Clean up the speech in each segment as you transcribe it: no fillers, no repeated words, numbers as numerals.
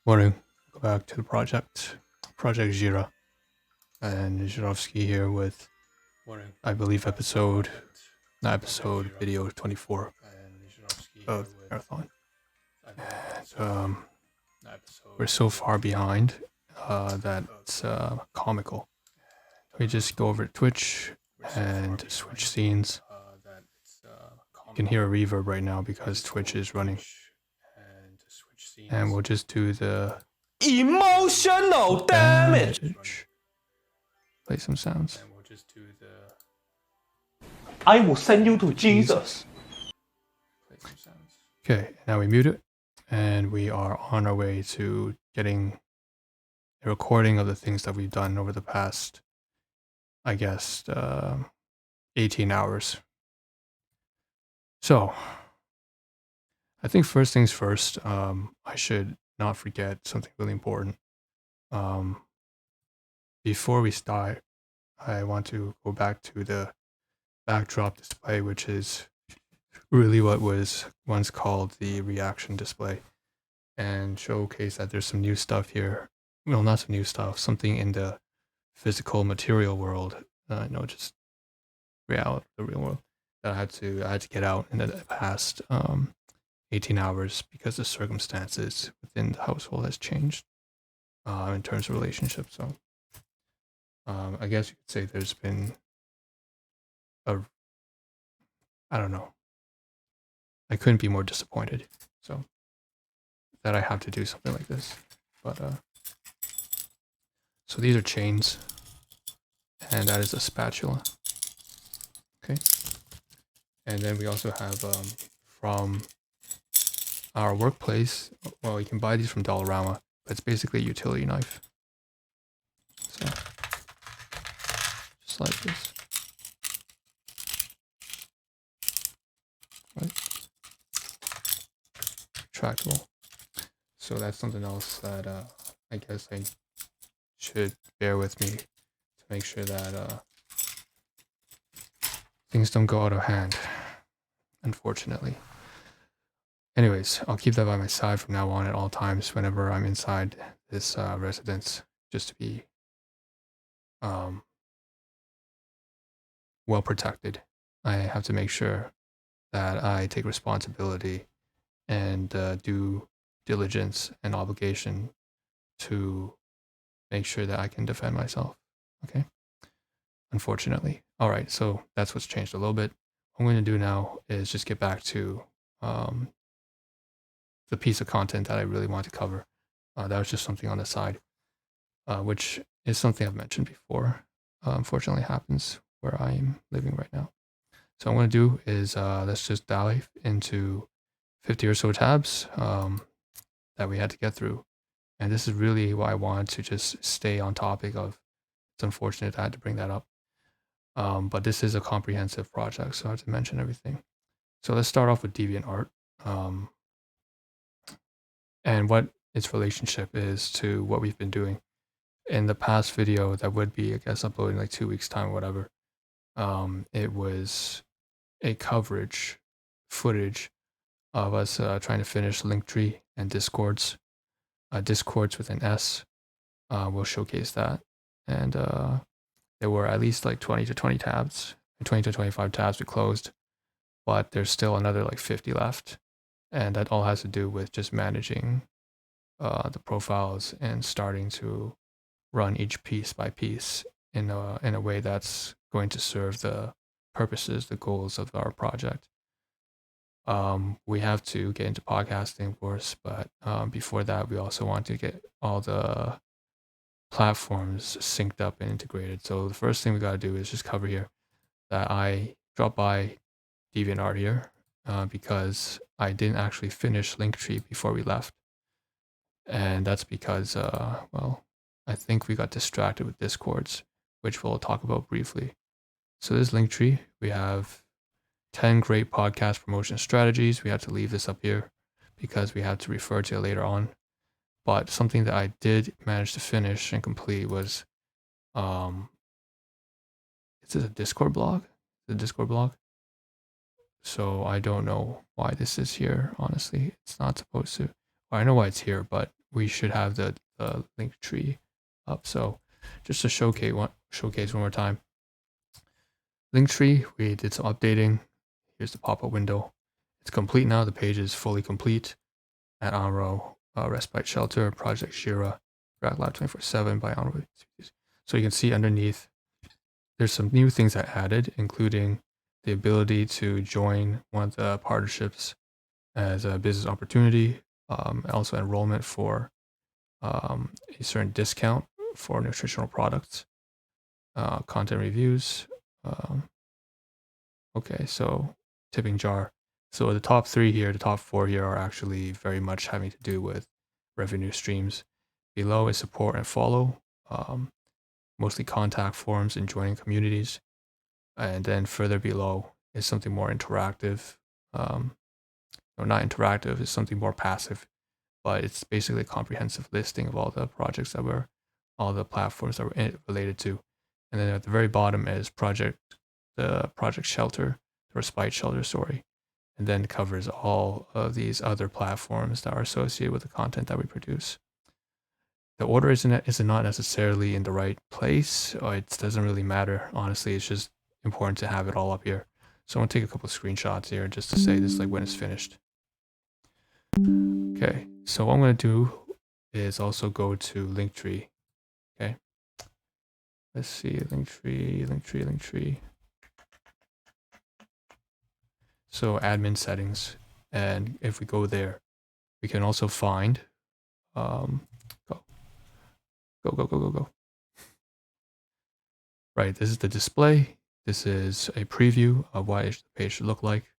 Morning. Go back to the project Zira, and Zhirovsky here with, I believe, video 24 of the marathon. And we're so far behind that it's comical. We just go over to Twitch and switch scenes. You can hear a reverb right now because Twitch is running. And we'll just do the emotional damage. Play some sounds. I will send you to Jesus. Okay, now we mute it, and we are on our way to getting a recording of the things that we've done over the past, I guess, 18 hours. So, I think first things first, I should not forget something really important. Before we start, I want to go back to the backdrop display, which is really what was once called the reaction display, and showcase that there's some new stuff here. Well, not some new stuff, something in the physical material world, no, just reality, the real world, that I had to get out in the past 18 hours because the circumstances within the household has changed in terms of relationships. So I guess you could say there's been I don't know. I couldn't be more disappointed. So that I have to do something like this. But so these are chains, and that is a spatula. Okay. And then we also have from our workplace, well, you can buy these from Dollarama, but it's basically a utility knife. So just like this. Right. Retractable. So that's something else that I guess I should bear with me to make sure that things don't go out of hand, unfortunately. Anyways, I'll keep that by my side from now on at all times whenever I'm inside this residence, just to be well protected. I have to make sure that I take responsibility and do diligence and obligation to make sure that I can defend myself. Okay? Unfortunately. All right, so that's what's changed a little bit. What I'm going to do now is just get back to the piece of content that I really want to cover. That was just something on the side, which is something I've mentioned before. Unfortunately happens where I am living right now. So what I'm going to do is let's just dive into 50 or so tabs that we had to get through. And this is really why I wanted to just stay on topic of. It's unfortunate I had to bring that up. But this is a comprehensive project, so I have to mention everything. So let's start off with DeviantArt and what its relationship is to what we've been doing. In the past video that would be, I guess, uploaded in like 2 weeks' time or whatever, it was a coverage footage of us trying to finish Linktree and Discords. Discords with an S. We'll showcase that. And there were at least like 20 to 20 tabs, 20 to 25 tabs we closed, but there's still another like 50 left. And that all has to do with just managing the profiles and starting to run each piece by piece in a way that's going to serve the purposes, the goals of our project. We have to get into podcasting, of course, but before that, we also want to get all the platforms synced up and integrated. So the first thing we got to do is just cover here that I dropped by DeviantArt here because I didn't actually finish Linktree before we left. And that's because, well, I think we got distracted with Discords, which we'll talk about briefly. So this Linktree, we have 10 great podcast promotion strategies. We had to leave this up here because we had to refer to it later on. But something that I did manage to finish and complete was, is this a Discord blog? The Discord blog? So I don't know why this is here, honestly. It's not supposed to. Well, I know why it's here, but we should have the link tree up. So just to showcase one more time. Linktree, we did some updating. Here's the pop-up window. It's complete now. The page is fully complete. At Onro, Respite Shelter, Project Zira, Rack Lab 24/7 by Onro. So you can see underneath, there's some new things I added, including the ability to join one of the partnerships as a business opportunity, also enrollment for a certain discount for nutritional products, content reviews. Okay, so tipping jar. So the top 3 here, the top 4 here are actually very much having to do with revenue streams. Below is support and follow, mostly contact forums and joining communities. And then further below is something more interactive. No, not interactive, it's something more passive, but it's basically a comprehensive listing of all the projects that were, all the platforms that were related to. And then at the very bottom is the project shelter, the Respite shelter story, and then covers all of these other platforms that are associated with the content that we produce. The order is not necessarily in the right place, or it doesn't really matter. Honestly, it's just important to have it all up here. So I'm gonna take a couple of screenshots here just to say this is like when it's finished. Okay, so what I'm gonna do is also go to Linktree. Okay, let's see, Linktree. So admin settings, and if we go there, we can also find, go. Right, this is the display. This is a preview of what the page should look like.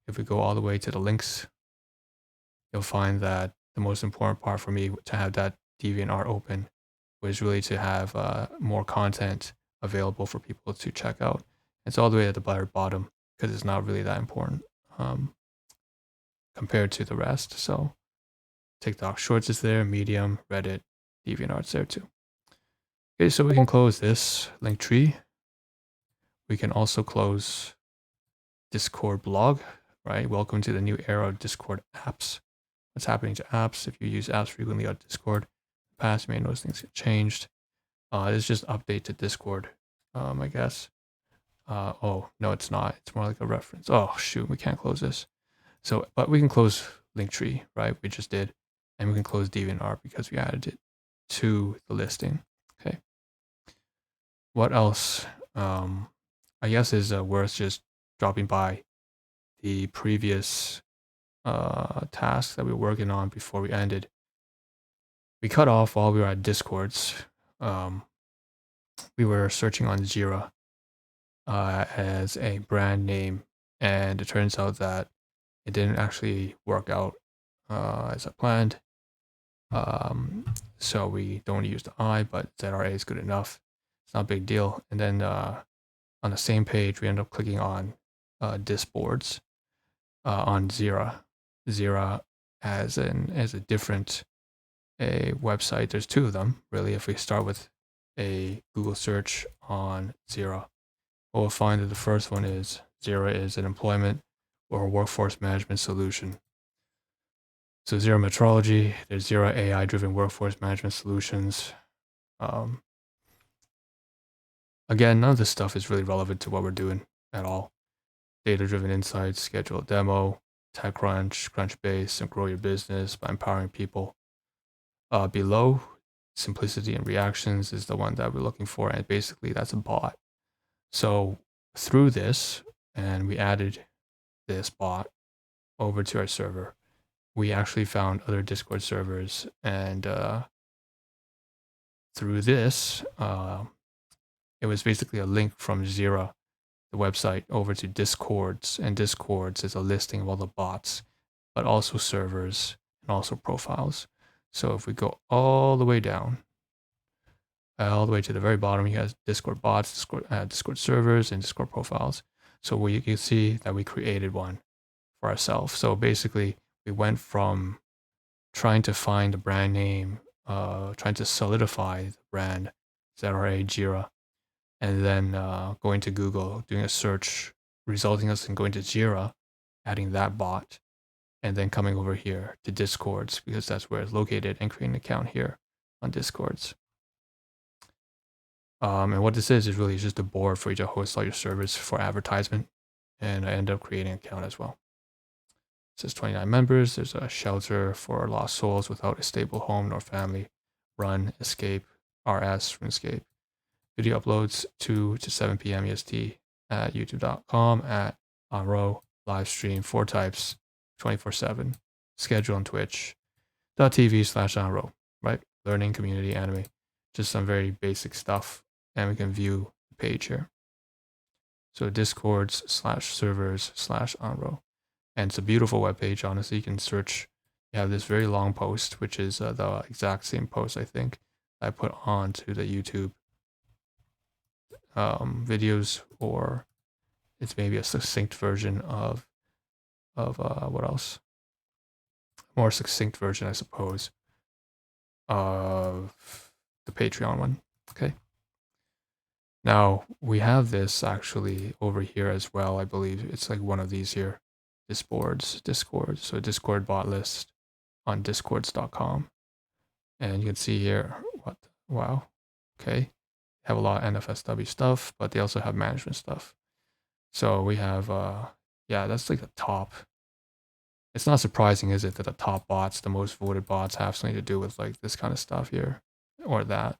If we go all the way to the links, you'll find that the most important part for me to have that DeviantArt open was really to have more content available for people to check out. It's all the way at the very bottom because it's not really that important compared to the rest. So TikTok Shorts is there, Medium, Reddit, DeviantArt's there too. Okay, so we can close this Linktree. We can also close Discord blog, right? Welcome to the new era of Discord apps. What's happening to apps? If you use apps frequently on Discord, in the past you may notice things get changed. It's just update to Discord, I guess. Oh, no, it's not. It's more like a reference. Oh, shoot, we can't close this. So, but we can close Linktree, right? We just did. And we can close DeviantArt because we added it to the listing. Okay. What else? I guess is worth just dropping by the previous tasks that we were working on before we ended. We cut off while we were at Discords. We were searching on Zira as a brand name, and it turns out that it didn't actually work out as I planned. So we don't use the I, but ZRA is good enough. It's not a big deal. And then on the same page, we end up clicking on Disboards on Zira. Zira as a different website. There's 2 of them, really. If we start with a Google search on Zira, we'll find that the first one is Zira is an employment or workforce management solution. So Zira Metrology, there's Zira AI-driven workforce management solutions. Again, none of this stuff is really relevant to what we're doing at all. Data-driven insights, schedule a demo, TechCrunch, Crunchbase, and grow your business by empowering people. Below, simplicity and reactions is the one that we're looking for, and basically that's a bot. So through this, and we added this bot over to our server, we actually found other Discord servers, and through this, it was basically a link from Zira, the website, over to Discords, and Discords is a listing of all the bots, but also servers and also profiles. So if we go all the way down, all the way to the very bottom, you have Discord bots, Discord servers, and Discord profiles. So you can see that we created one for ourselves. So basically, we went from trying to find a brand name, trying to solidify the brand ZRA Jira, and then going to Google, doing a search, resulting us in going to Jira, adding that bot, and then coming over here to Discords, because that's where it's located, and creating an account here on Discords. And what this is really just a board for you to host all your servers for advertisement. And I end up creating an account as well. It says 29 members. There's a shelter for lost souls without a stable home nor family. Run, escape, RS, RuneScape. Video uploads 2 to 7 p.m. EST at youtube.com at onrow. Livestream 4 types 24/7. Schedule on twitch.tv/onrow. Right? Learning, community, anime. Just some very basic stuff. And we can view the page here. So discords/servers/onrow. And it's a beautiful web page, honestly. You can search. You have this very long post, which is the exact same post, I think, I put onto the YouTube videos, or it's maybe a succinct version of what else? More succinct version, I suppose, of the Patreon one. Okay. Now we have this actually over here as well. I believe it's like one of these here. Discord. So Discord bot list on discords.com. And you can see here, wow. Okay. Have a lot of NFSW stuff, but they also have management stuff. So we have, yeah, that's like the top. It's not surprising, is it, that the top bots, the most voted bots, have something to do with like this kind of stuff here or that.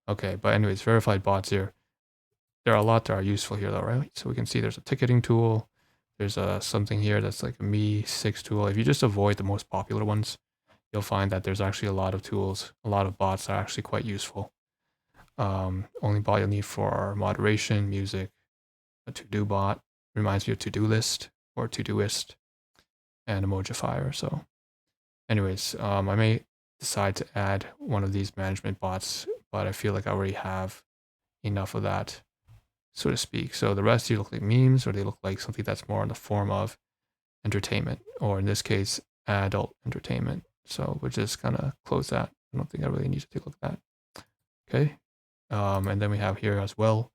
Okay, but anyways, verified bots here. There are a lot that are useful here though, right? So we can see there's a ticketing tool. There's something here that's like a Me6 tool. If you just avoid the most popular ones, you'll find that there's actually a lot of tools, a lot of bots that are actually quite useful. Only bot you'll need for moderation, music, a to-do bot, reminds me of to-do list or Todoist, and Emojifier. So anyways, I may decide to add one of these management bots, but I feel like I already have enough of that, so to speak. So the rest here look like memes, or they look like something that's more in the form of entertainment, or in this case, adult entertainment. So we'll just kind of close that. I don't think I really need to take a look at that. Okay. And then we have here as well,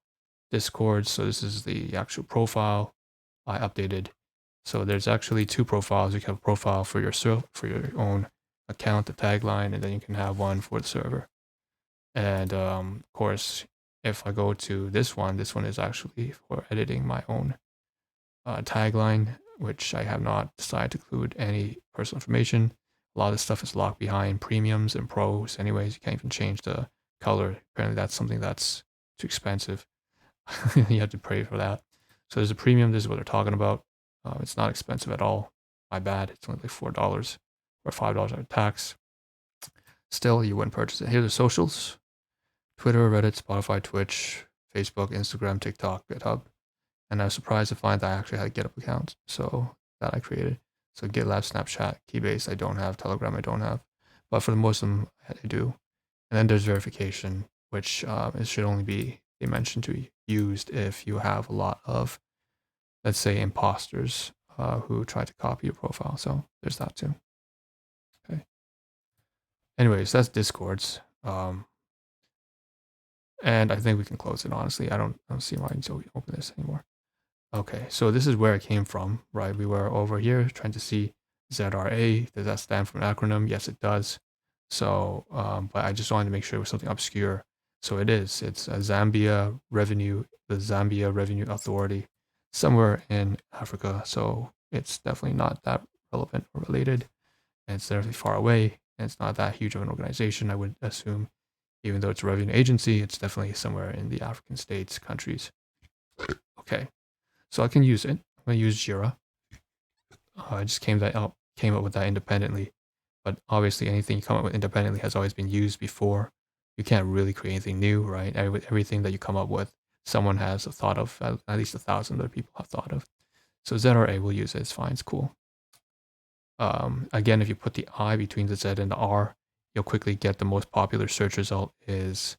Discord. So this is the actual profile I updated. So there's actually 2 profiles. You can have a profile for yourself, for your own account, the tagline, and then you can have one for the server. And of course, if I go to this one is actually for editing my own tagline, which I have not decided to include any personal information. A lot of this stuff is locked behind premiums and pros. Anyways, you can't even change the color. Apparently that's something that's too expensive. You have to pay for that. So there's a premium. This is what they're talking about. It's not expensive at all. My bad. It's only like $4 or $5 after tax. Still, you wouldn't purchase it. Here are the socials: Twitter, Reddit, Spotify, Twitch, Facebook, Instagram, TikTok, GitHub. And I was surprised to find that I actually had a GitHub account, so that I created. So GitLab, Snapchat, Keybase, I don't have. Telegram, I don't have. But for the most of them, I do. And then there's verification, which it should only be, they mentioned, to be used if you have a lot of, let's say, imposters who try to copy your profile. So there's that too. Okay. Anyways, that's Discords. And I think we can close it, honestly. I don't see why I need to open this anymore. Okay, so this is where it came from, right? We were over here trying to see ZRA. Does that stand for an acronym? Yes, it does. So, but I just wanted to make sure it was something obscure. So it is. It's a Zambia Revenue, the Zambia Revenue Authority, somewhere in Africa. So it's definitely not that relevant or related. And it's definitely far away. And it's not that huge of an organization, I would assume. Even though it's a revenue agency, it's definitely somewhere in the African states, countries. Okay. So I can use it. I'm going to use Zira. I just came up with that independently. But obviously anything you come up with independently has always been used before. You can't really create anything new, right? Everything that you come up with, someone has a thought of, at least 1,000 other people have thought of. So ZRA, we'll use it. It's fine. It's cool. Again, if you put the I between the Z and the R, you'll quickly get the most popular search result is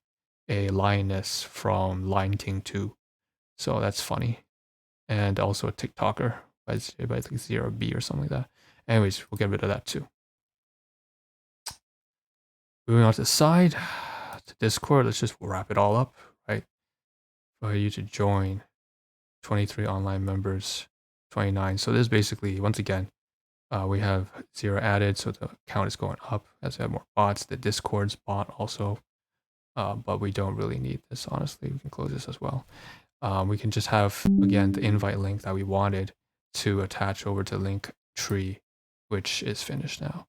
a lioness from Lion King 2. So that's funny. And also a TikToker by like Zira B or something like that. Anyways, we'll get rid of that too. Moving on to the side, to Discord, let's just wrap it all up, right? For you to join 23 online members, 29. So this basically, once again, We have Zira added, so the count is going up as we have more bots. The Discord's bot also, but we don't really need this, honestly. We can close this as well. We can just have, again, the invite link that we wanted to attach over to link tree, which is finished now.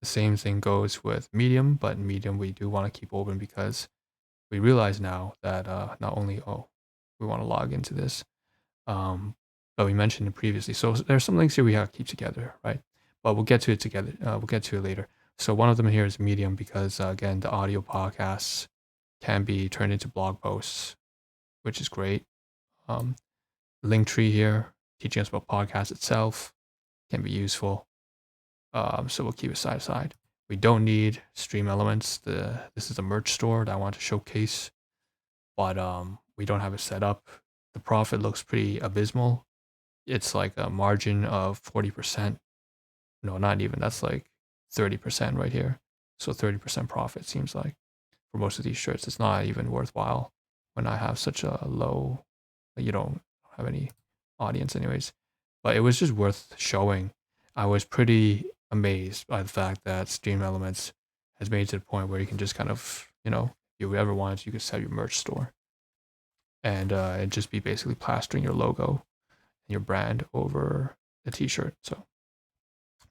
The same thing goes with Medium, but Medium we do want to keep open because we realize now that not only, we want to log into this, but we mentioned it previously. So there's some links here we have to keep together, right? But we'll get to it together. We'll get to it later. So one of them here is Medium because, again, the audio podcasts can be turned into blog posts, which is great. Linktree here, teaching us about podcast itself, can be useful. So we'll keep it side to side. We don't need Stream Elements. This is a merch store that I want to showcase, but we don't have it set up. The profit looks pretty abysmal. It's like a margin of 40%. No, not even. That's like 30% right here. So 30% profit seems like for most of these shirts. It's not even worthwhile when I have such a low, you don't have any audience anyways. But it was just worth showing. I was pretty amazed by the fact that Stream Elements has made it to the point where you can just kind of, if you ever wanted, you could set your merch store and it'd just be basically plastering your logo and your brand over the t-shirt. So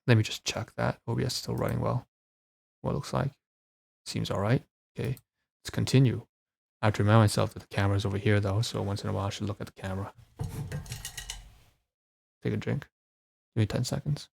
let me just check that OBS is still running well. What it looks like. Seems all right. Okay, let's continue. I have to remind myself that the camera's over here though, so once in a while I should look at the camera. Take a drink. Give me 10 seconds.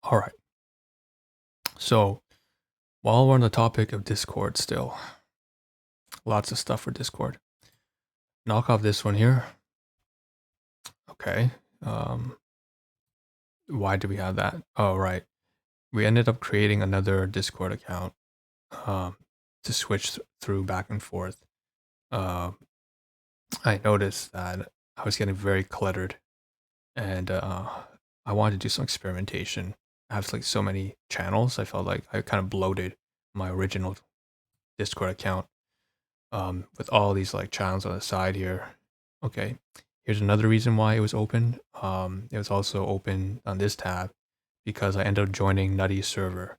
All right. So while we're on the topic of Discord still, lots of stuff for Discord. Knock off this one here. Okay. Why do we have that? Oh, right. We ended up creating another Discord account to switch through back and forth. I noticed that I was getting very cluttered and I wanted to do some experimentation. I have like so many channels. I felt like I kind of bloated my original Discord account with all these like channels on the side here. Okay, here's another reason why it was open. It was also open on this tab because I ended up joining Nutty's server.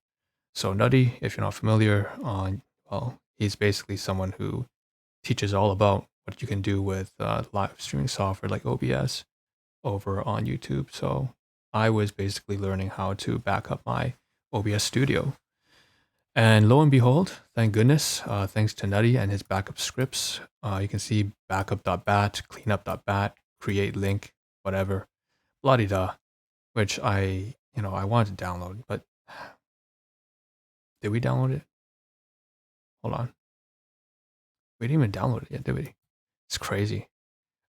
So Nutty, if you're not familiar, well, he's basically someone who teaches all about what you can do with live streaming software like OBS over on YouTube. So I was basically learning how to back up my OBS studio. And lo and behold, thank goodness, thanks to Nutty and his backup scripts, you can see backup.bat, cleanup.bat, create link, whatever, blah-de-da, which I wanted to download, but did we download it? Hold on. We didn't even download it yet, did we? It's crazy.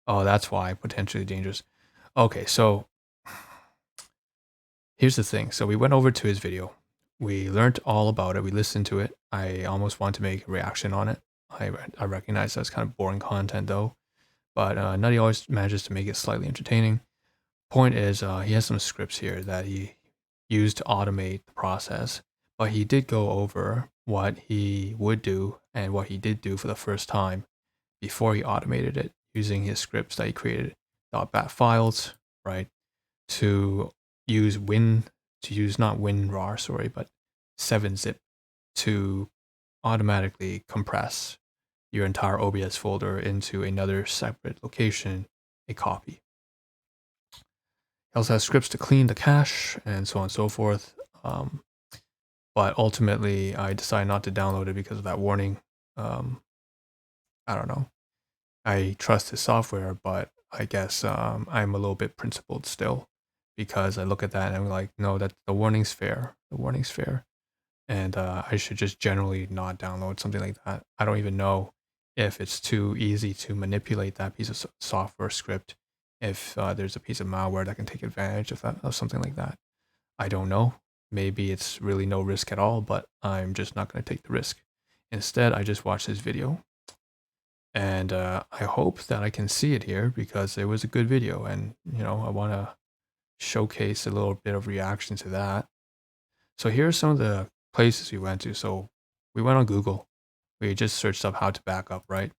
Oh, that's why, potentially dangerous. Okay, so here's the thing. So we went over to his video. We learned all about it. We listened to it. I almost want to make a reaction on it. I recognize that's kind of boring content though, but Nutty always manages to make it slightly entertaining. Point is, he has some scripts here that he used to automate the process, but he did go over what he would do and what he did do for the first time before he automated it using his scripts that he created, .bat files, right, to use not WinRAR, sorry, but 7-zip to automatically compress your entire OBS folder into another separate location, a copy. He also has scripts to clean the cache and so on and so forth. But ultimately, I decided not to download it because of that warning. I don't know. I trust his software, but I guess I'm a little bit principled still because I look at that and I'm like, no, that the warning's fair. The warning's fair. And I should just generally not download something like that. I don't even know if it's too easy to manipulate that piece of software script. If there's a piece of malware that can take advantage of something like that. I don't know. Maybe it's really no risk at all, but I'm just not going to take the risk. Instead, I just watched this video And I hope that I can see it here because it was a good video, and I want to showcase a little bit of reaction to that. So here are some of the places we went to. So we went on Google. We just searched up how to backup, right?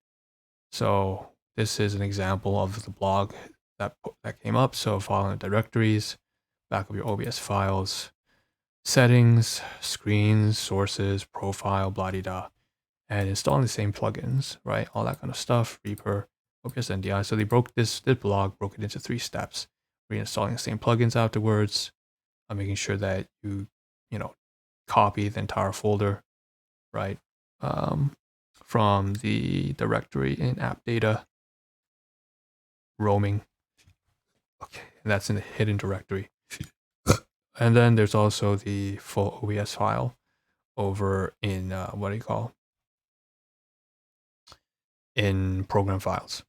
So this is an example of the blog that came up. So following directories, backup your OBS files, settings, screens, sources, profile, blah de da, and installing the same plugins, right? All that kind of stuff, Reaper, OBS NDI. So they broke this blog broke it into 3 steps: reinstalling the same plugins afterwards, making sure that you copy the entire folder, right, from the directory in app data, roaming. Okay, and that's in the hidden directory. And then there's also the full OBS file over in in program files.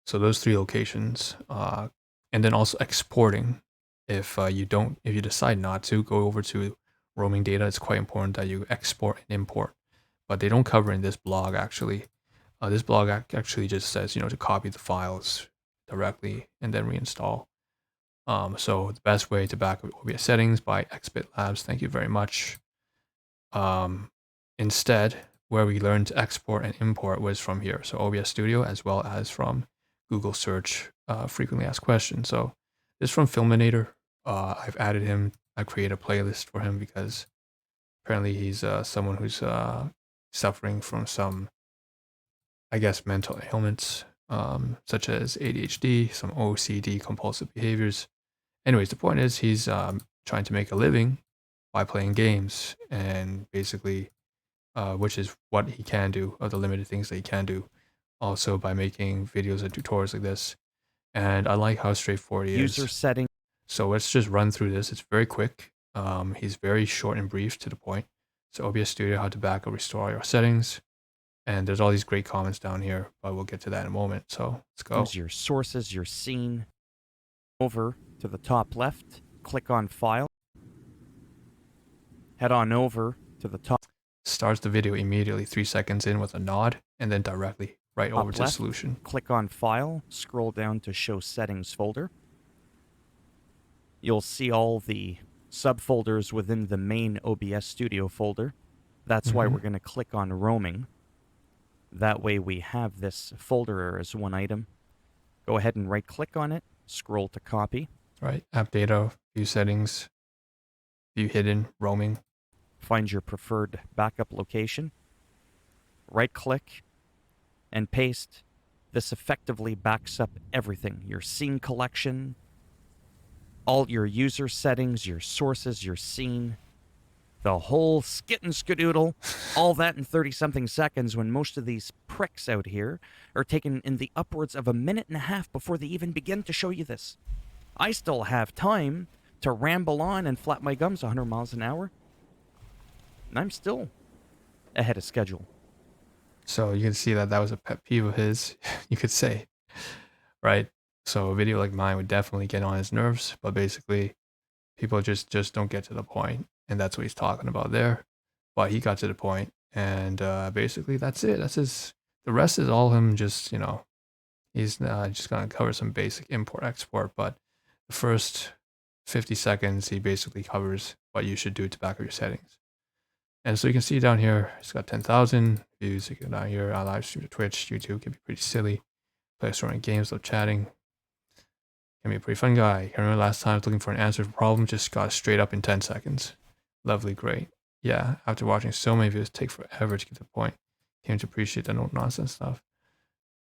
So those 3 locations, and then also exporting. If you decide not to go over to roaming data, it's quite important that you export and import. But they don't cover in this blog actually. This blog actually just says to copy the files directly and then reinstall. So the best way to back up OBS settings by XBit Labs. Thank you very much. Instead, where we learned to export and import was from here. So OBS Studio, as well as from Google search, frequently asked questions. So this is from Filminator. I've added him. I created a playlist for him because apparently he's someone who's suffering from some, I guess, mental ailments, such as ADHD, some OCD, compulsive behaviors. Anyways, the point is he's trying to make a living by playing games, and basically, which is what he can do, or the limited things that he can do, also by making videos and tutorials like this. And I like how straightforward he is. User setting. So let's just run through this. It's very quick. He's very short and brief to the point. So OBS Studio, how to back or restore your settings. And there's all these great comments down here, but we'll get to that in a moment. So let's go. Use your sources, your scene. Over to the top left, click on File. Head on over to the top. Starts the video immediately 3 seconds in with a nod, and then directly right over to the solution. Click on File, scroll down to Show Settings folder. You'll see all the subfolders within the main OBS Studio folder. That's why we're going to click on Roaming. That way we have this folder as one item. Go ahead and right-click on it, scroll to Copy. Right, App Data, View Settings, View Hidden, Roaming. Find your preferred backup location. Right-click and paste. This effectively backs up everything. Your scene collection, all your user settings, your sources, your scene, the whole skit and skadoodle, all that in 30-something seconds, when most of these pricks out here are taking in the upwards of 1.5 minutes before they even begin to show you this. I still have time to ramble on and flap my gums 100 miles an hour, and I'm still ahead of schedule. So you can see that was a pet peeve of his, you could say, right? So a video like mine would definitely get on his nerves, but basically people just don't get to the point, and that's what he's talking about there. But he got to the point, and basically that's it. The rest is all him just, he's just going to cover some basic import export, but the first 50 seconds, he basically covers what you should do to back up your settings. And so you can see down here, it's got 10,000 views. You can down here, I live stream to Twitch, YouTube, can be pretty silly. Play storing games, love chatting. Can be a pretty fun guy. I remember last time I was looking for an answer to a problem, just got straight up in 10 seconds. Lovely, great. Yeah, after watching so many videos, take forever to get to the point. Came to appreciate the no nonsense stuff.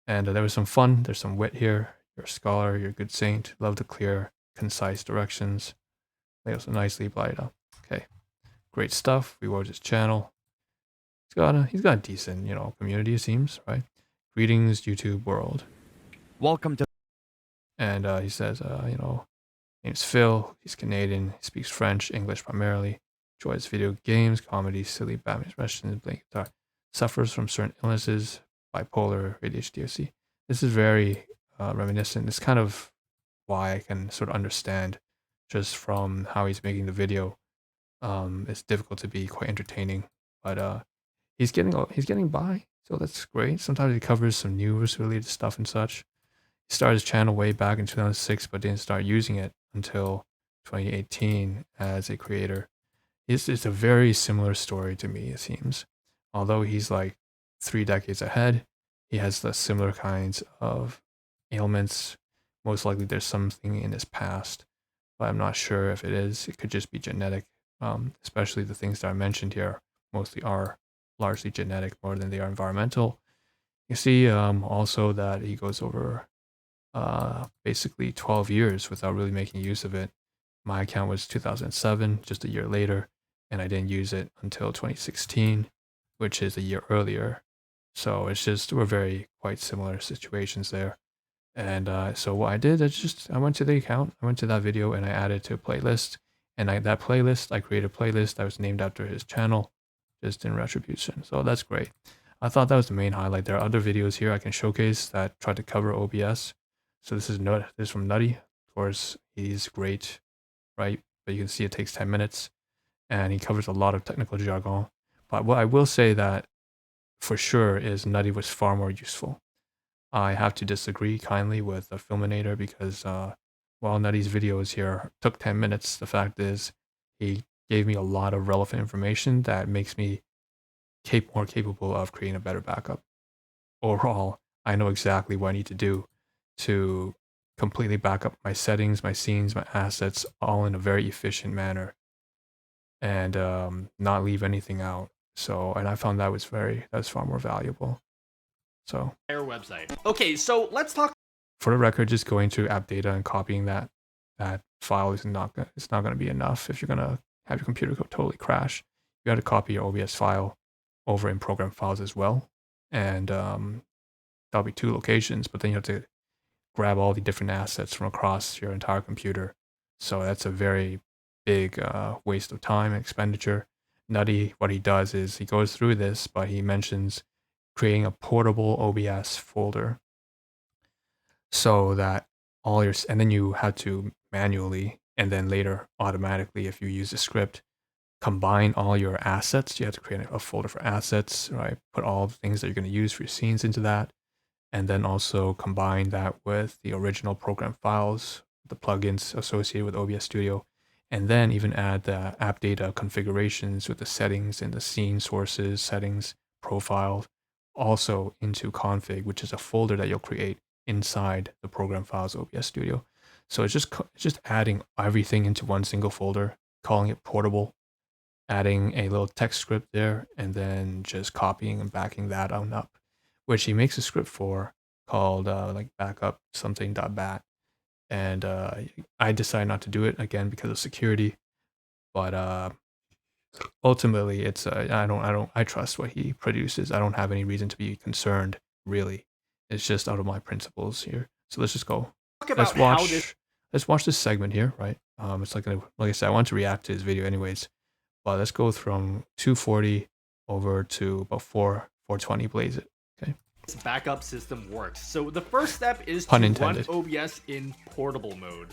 And there was some fun, there's some wit here. You're a scholar, you're a good saint. Love the clear, concise directions. They also nicely applied up. Okay. Great stuff. We watch his channel. He's got a decent, community, it seems, right? Greetings, YouTube world. Welcome to. And he says, name's Phil. He's Canadian. He speaks French, English primarily. Enjoys video games, comedy, silly Batman expressions, playing guitar. Suffers from certain illnesses, bipolar, ADHD, OC. This is very reminiscent. It's kind of why I can sort of understand just from how he's making the video. It's difficult to be quite entertaining, but he's getting by. So that's great. Sometimes he covers some news related stuff and such. He started his channel way back in 2006, but didn't start using it until 2018 as a creator. It's a very similar story to me, it seems. Although he's like 3 decades ahead, he has the similar kinds of ailments. Most likely there's something in his past, but I'm not sure if it is. It could just be genetic, especially the things that I mentioned here mostly are largely genetic more than they are environmental. You see also that he goes over basically 12 years without really making use of it. My account was 2007, just a year later, and I didn't use it until 2016, which is a year earlier. So it's just, we're very quite similar situations there. And so what I did is I went to the account, I went to that video, and I added to a playlist. And that playlist, I created a playlist that was named after his channel, just in retribution. So that's great. I thought that was the main highlight. There are other videos here I can showcase that try to cover OBS. So this is from Nutty. Of course, he's great, right? But you can see it takes 10 minutes, and he covers a lot of technical jargon. But what I will say that for sure is Nutty was far more useful. I have to disagree kindly with the Filminator because while Nutty's videos here took 10 minutes, the fact is he gave me a lot of relevant information that makes me more capable of creating a better backup. Overall, I know exactly what I need to do to completely back up my settings, my scenes, my assets, all in a very efficient manner, and not leave anything out. So, and I found that's far more valuable. So, website. Okay, so let's talk. For the record, just going to app data and copying that file it's not going to be enough. If you're going to have your computer totally crash, you got to copy your OBS file over in program files as well, and that'll be 2 locations. But then you have to grab all the different assets from across your entire computer. So that's a very big waste of time and expenditure. Nutty, what he does is he goes through this, but he mentions creating a portable OBS folder so that and then you have to manually and then later automatically, if you use the script, combine all your assets. You have to create a folder for assets, right? Put all the things that you're going to use for your scenes into that, and then also combine that with the original program files, the plugins associated with OBS Studio, and then even add the app data configurations with the settings and the scene sources, settings, profiles, also into config, which is a folder that you'll create inside the program files OBS Studio. So it's just adding everything into one single folder, calling it portable, adding a little text script there, and then just copying and backing that on up, which he makes a script for called like backup something.bat. And I decided not to do it again because of security, but ultimately it's I trust what he produces. I don't have any reason to be concerned, really. It's just out of my principles here. So let's just go. Let's watch this segment here, right? It's like I said, I want to react to his video anyways. But let's go from 240 over to about 420 blaze it. Okay. This backup system works. So the first step is Pun to intended. run OBS in portable mode.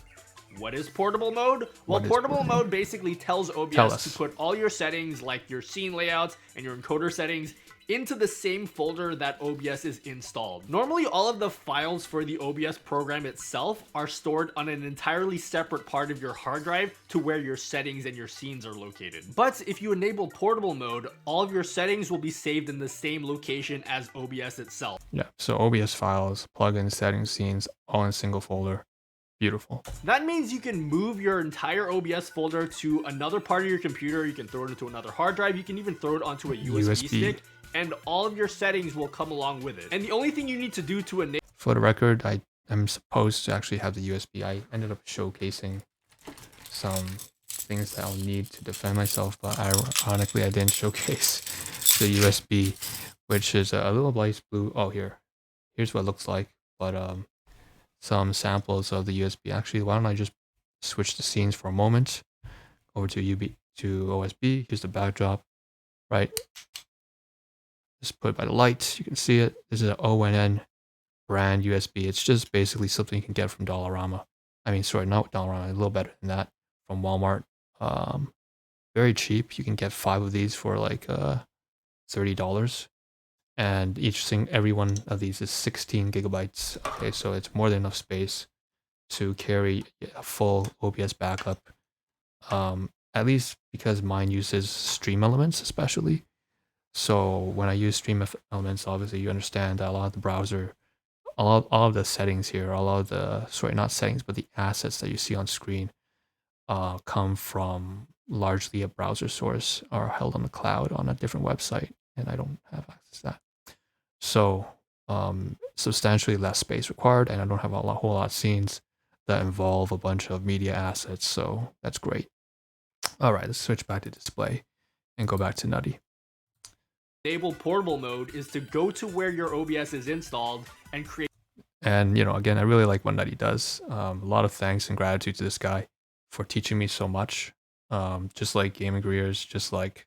What is portable mode? Well, portable mode basically tells OBS to put all your settings, like your scene layouts and your encoder settings, into the same folder that OBS is installed. Normally, all of the files for the OBS program itself are stored on an entirely separate part of your hard drive to where your settings and your scenes are located. But if you enable portable mode, all of your settings will be saved in the same location as OBS itself. Yeah, so OBS files, plugins, settings, scenes, all in a single folder. Beautiful. That means you can move your entire OBS folder to another part of your computer. You can throw it into another hard drive. You can even throw it onto a USB stick, and all of your settings will come along with it. And the only thing you need to do to enable... For the record, I'm supposed to actually have the USB. I ended up showcasing some things that I'll need to defend myself, but ironically I didn't showcase the USB, which is a little light blue. Oh, here's what it looks like. But some samples of the USB. Actually, why don't I just switch the scenes for a moment over to OSB. Here's the backdrop, right? Just put it by the light. You can see it. This is an ONN brand USB. It's just basically something you can get from Dollarama. I mean, sorry, not Dollarama, a little better than that, from Walmart. Very cheap. You can get 5 of these for like $30. and every one of these is 16 gigabytes. Okay, so it's more than enough space to carry a full OBS backup. At least because mine uses stream elements, especially. So when I use stream elements, obviously you understand that a lot of the browser, all of the settings here, all of the, sorry, not settings, but the assets that you see on screen come from largely a browser source or held on the cloud on a different website, and I don't have access to that. So substantially less space required, and I don't have a whole lot of scenes that involve a bunch of media assets, so that's great. All right, let's switch back to display and go back to Nutty. Enable portable mode is to go to where your OBS is installed and create. And, you know, again, I really like what Nutty does. A lot of thanks and gratitude to this guy for teaching me so much. Just like Gaming Greers, just like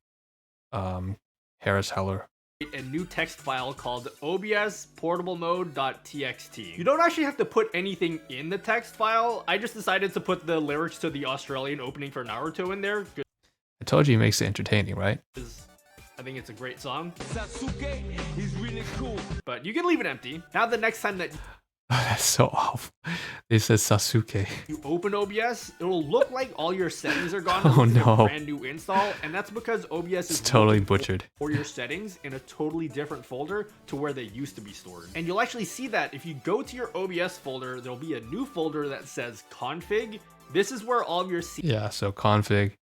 Harris Heller. A new text file called OBS portable mode.txt. You don't actually have to put anything in the text file. I just decided to put the lyrics to the Australian opening for Naruto in there. I told you he makes it entertaining, right? I think it's a great song. He's really cool. But you can leave it empty. Now the next time that that's so awful. They said Sasuke. you open OBS, it will look like all your settings are gone. Oh no. A brand new install, and that's because OBS is totally butchered. For your settings in a totally different folder to where they used to be stored. And you'll actually see that if you go to your OBS folder, there'll be a new folder that says config. This is where all of your yeah, so config,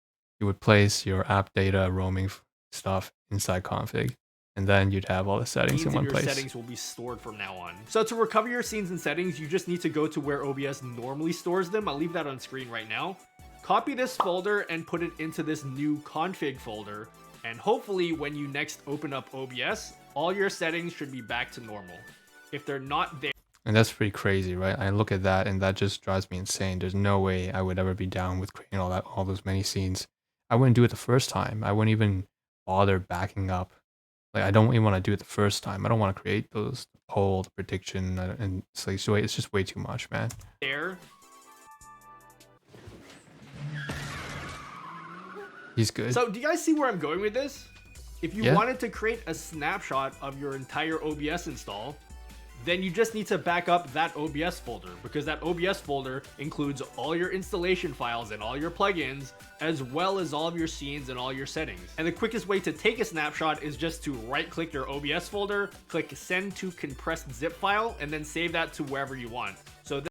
you would place your app data roaming stuff inside config, and then you'd have all the settings in one place. Settings will be stored from now on. So to recover your scenes and settings, you just need to go to where OBS normally stores them. I'll leave that on screen right now. Copy this folder and put it into this new config folder. And hopefully when you next open up OBS, all your settings should be back to normal. If they're not there. And that's pretty crazy, right? I look at that and that just drives me insane. There's no way I would ever be down with creating all those many scenes. I wouldn't do it the first time. I wouldn't even bother backing up. Like, I don't even want to do it the first time. I don't want to create those poll, the prediction, and it's like, so it's just way too much, man. There. He's good. So do you guys see where I'm going with this? If you wanted to create a snapshot of your entire OBS install, then you just need to back up that OBS folder, because that OBS folder includes all your installation files and all your plugins, as well as all of your scenes and all your settings. And the quickest way to take a snapshot is just to right-click your OBS folder, click send to compressed zip file, and then save that to wherever you want. So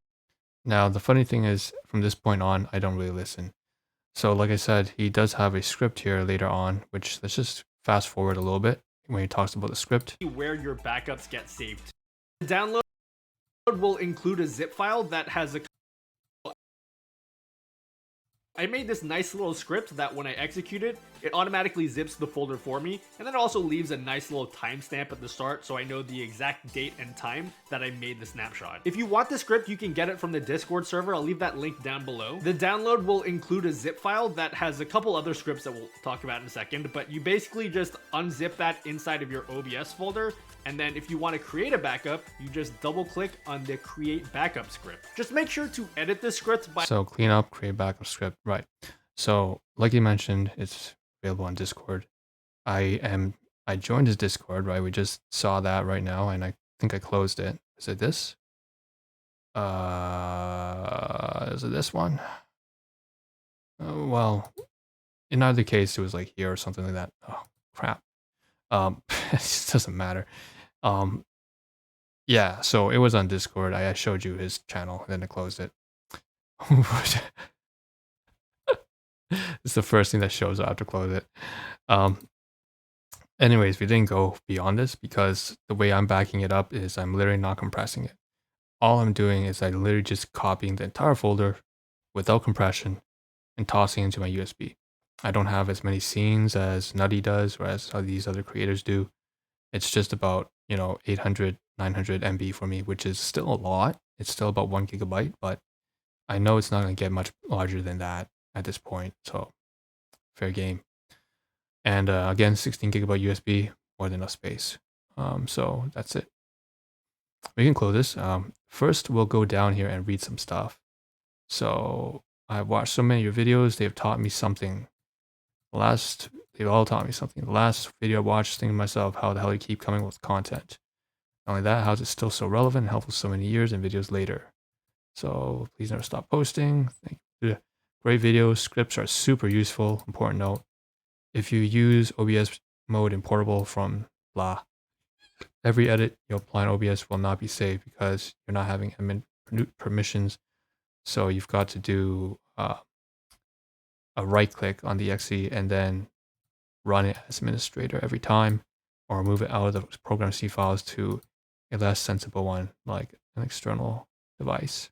now, the funny thing is, from this point on, I don't really listen. So like I said, he does have a script here later on, which let's just fast forward a little bit when he talks about the script. Where your backups get saved. The download will include a zip file that has a... I made this nice little script that when I execute it, it automatically zips the folder for me, and then it also leaves a nice little timestamp at the start so I know the exact date and time that I made the snapshot. If you want the script, you can get it from the Discord server. I'll leave that link down below. The download will include a zip file that has a couple other scripts that we'll talk about in a second, but you basically just unzip that inside of your OBS folder, and then if you want to create a backup, you just double click on the create backup script. Just make sure to edit the script by... So clean up, create backup script, right. So like you mentioned, it's available on Discord. I joined his Discord, right? We just saw that right now, and I think I closed it. Is it this? Is it this one? Well, in either case, it was like here or something like that. Oh, crap. It just doesn't matter. Yeah, so it was on Discord. I showed you his channel, then I closed it. It's the first thing that shows up to close it. Anyways, we didn't go beyond this because the way I'm backing it up is I'm literally not compressing it. All I'm doing is I literally just copying the entire folder without compression and tossing into my USB. I don't have as many scenes as Nutty does or as these other creators do. It's just about, 800, 900 MB for me, which is still a lot. It's still about 1 gigabyte, but I know it's not going to get much larger than that at this point, so fair game. And again, 16 gigabyte USB, more than enough space. So that's it. We can close this. First, we'll go down here and read some stuff. So I've watched so many of your videos. They've taught me something. Last They've all taught me something. The last video I watched, thinking to myself, how the hell do you keep coming with content? Not only that, how is it still so relevant and helpful so many years and videos later? So please never stop posting. Thank you. Great videos. Scripts are super useful. Important note. If you use OBS mode in portable from blah, every edit you apply in OBS will not be saved because you're not having admin permissions. So you've got to do a right click on the exe and then run it as administrator every time, or move it out of the program C files to a less sensible one like an external device,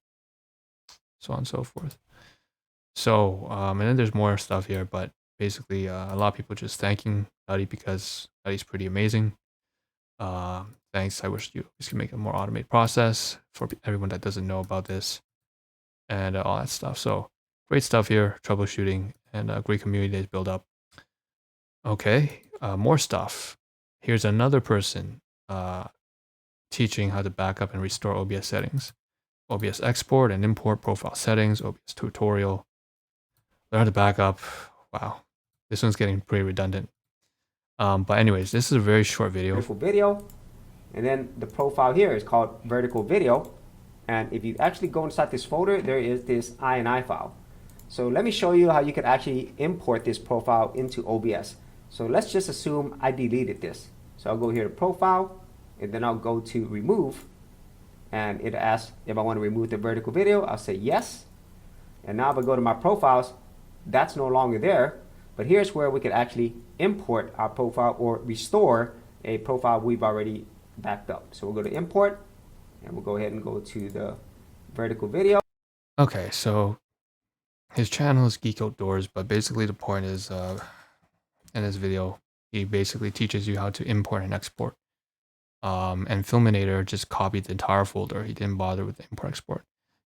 so on and so forth. So and then there's more stuff here, but basically a lot of people just thanking Nutty because Nutty's pretty amazing. Thanks. I wish you could make a more automated process for everyone that doesn't know about this and all that stuff. So great stuff here, troubleshooting, and a great community that's built up. Okay, more stuff. Here's another person teaching how to back up and restore OBS settings. OBS export and import profile settings, OBS tutorial. Learn how to back up. Wow, this one's getting pretty redundant. But anyways, this is a very short video. Vertical video, and then the profile here is called vertical video. And if you actually go inside this folder, there is this INI file. So let me show you how you could actually import this profile into OBS. So let's just assume I deleted this. So I'll go here to profile, and then I'll go to remove, and it asks if I want to remove the vertical video. I'll say yes. And now if I go to my profiles, that's no longer there. But here's where we could actually import our profile or restore a profile we've already backed up. So we'll go to import, and we'll go ahead and go to the vertical video. Okay, so his channel is Geek Outdoors, but basically the point is in this video, he basically teaches you how to import and export. And Filminator just copied the entire folder. He didn't bother with the import export.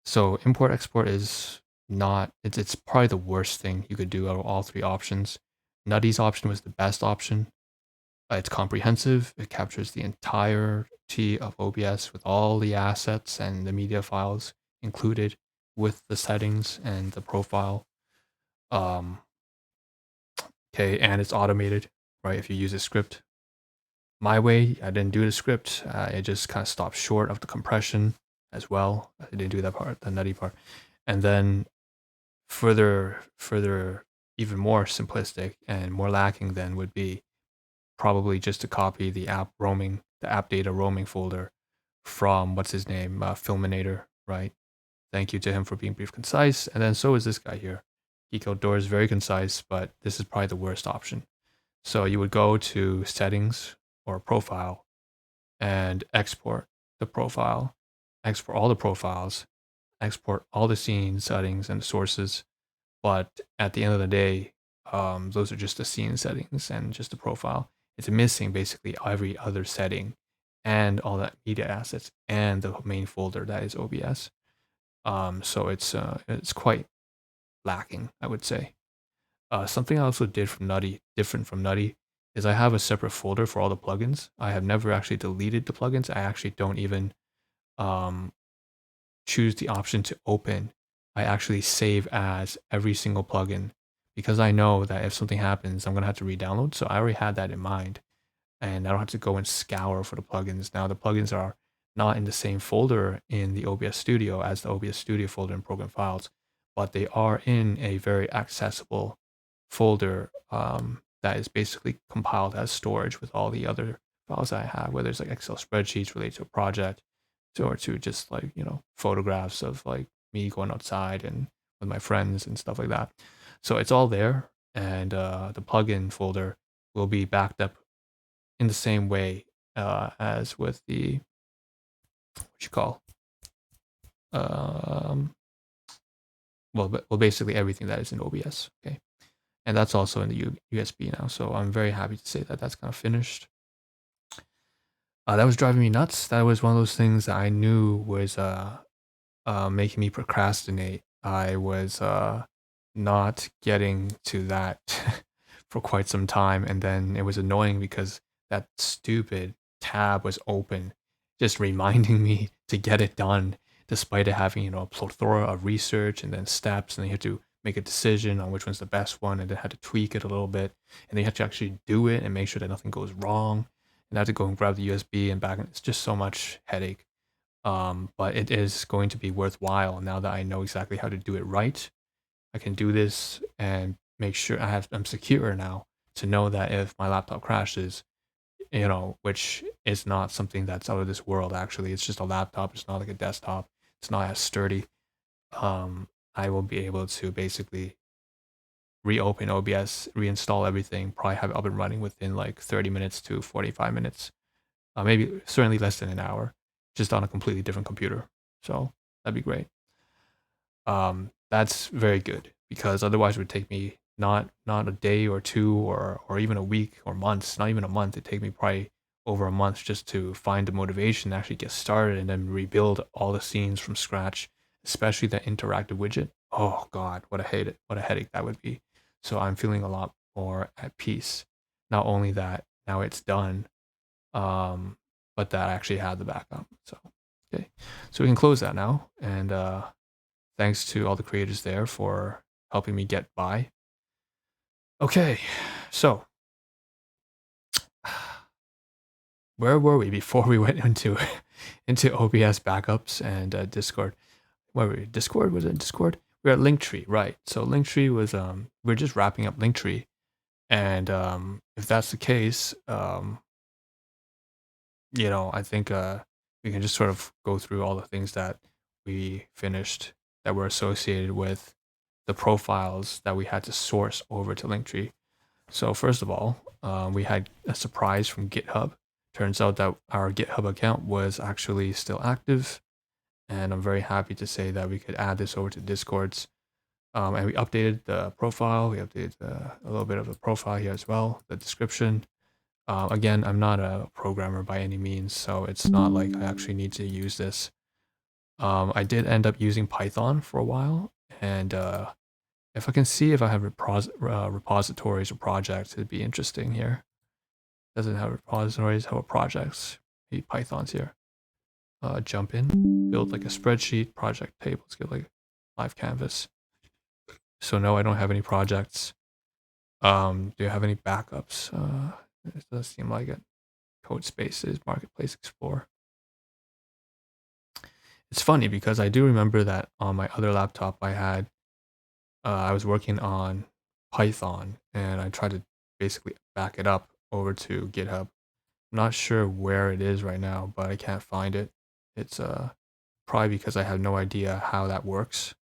So import export is not, it's probably the worst thing you could do out of all three options. Nutty's option was the best option. It's comprehensive. It captures the entirety of OBS with all the assets and the media files included with the settings and the profile. Okay, and it's automated, right? If you use a script. My way, I didn't do the script. It just kind of stopped short of the compression as well. I didn't do that part, the Nutty part. And then further, even more simplistic and more lacking then would be probably just to copy the app data roaming folder from what's his name, Filminator, right? Thank you to him for being brief, concise. And then so is this guy here. Geek Outdoors, very concise, but this is probably the worst option. So you would go to settings or profile and export the profile, export all the profiles, export all the scene settings and the sources. But at the end of the day, those are just the scene settings and just the profile. It's missing basically every other setting and all that media assets and the main folder that is OBS. So it's quite lacking, I would say. Something I also did from Nutty, different from Nutty, is I have a separate folder for all the plugins. I have never actually deleted the plugins. I actually don't even choose the option to open. I actually save as every single plugin because I know that if something happens, I'm going to have to re-download. So I already had that in mind, and I don't have to go and scour for the plugins. Now the plugins are not in the same folder in the OBS Studio as the OBS Studio folder in program files, but they are in a very accessible folder that is basically compiled as storage with all the other files that I have, whether it's like Excel spreadsheets related to a project or to just like, you know, photographs of like me going outside and with my friends and stuff like that. So it's all there, and the plugin folder will be backed up in the same way as with the well, basically everything that is in OBS. Okay, and that's also in the USB now. So I'm very happy to say that that's kind of finished. That was driving me nuts. That was one of those things that I knew was making me procrastinate. I was not getting to that for quite some time, and then it was annoying because that stupid tab was open, just reminding me to get it done, despite it having, you know, a plethora of research and then steps, and then you have to make a decision on which one's the best one, and then had to tweak it a little bit, and then you have to actually do it and make sure that nothing goes wrong, and I have to go and grab the USB and back. It's just so much headache. But it is going to be worthwhile now that I know exactly how to do it right. I can do this and make sure I'm secure now to know that if my laptop crashes, you know, which is not something that's out of this world, actually. It's just a laptop. It's not like a desktop. It's not as sturdy. I will be able to basically reopen OBS, reinstall everything, probably have it up and running within like 30 minutes to 45 minutes. Maybe certainly less than an hour, just on a completely different computer. So that'd be great. That's very good, because otherwise it would take me not a day or two or even a week or months, not even a month. It'd take me probably over a month just to find the motivation to actually get started and then rebuild all the scenes from scratch, especially the interactive widget. Oh God, what a headache that would be. So I'm feeling a lot more at peace. Not only that now it's done, but that I actually had the backup. So okay, so we can close that now. And thanks to all the creators there for helping me get by. Okay, so where were we before we went into OBS backups and Discord? Where were we? Discord? Was it Discord? We're at Linktree, right? So Linktree was we're just wrapping up Linktree, and if that's the case, you know, I think we can just sort of go through all the things that we finished that were associated with the profiles that we had to source over to Linktree. So first of all, we had a surprise from GitHub. Turns out that our GitHub account was actually still active, and I'm very happy to say that we could add this over to Discord's. And we updated the profile. We updated a little bit of the profile here as well, the description. Again, I'm not a programmer by any means, so it's not like I actually need to use this. I did end up using Python for a while, and if I can see if I have repositories or projects, it'd be interesting here. Doesn't have repositories, how about projects? Maybe Python's here. Jump in, build like a spreadsheet, project table, let's get like live canvas. So no, I don't have any projects. Do you have any backups? It does seem like it. Code spaces, marketplace, explore. It's funny because I do remember that on my other laptop I was working on Python, and I tried to basically back it up over to GitHub. I'm not sure where it is right now, but I can't find it. It's probably because I have no idea how that works.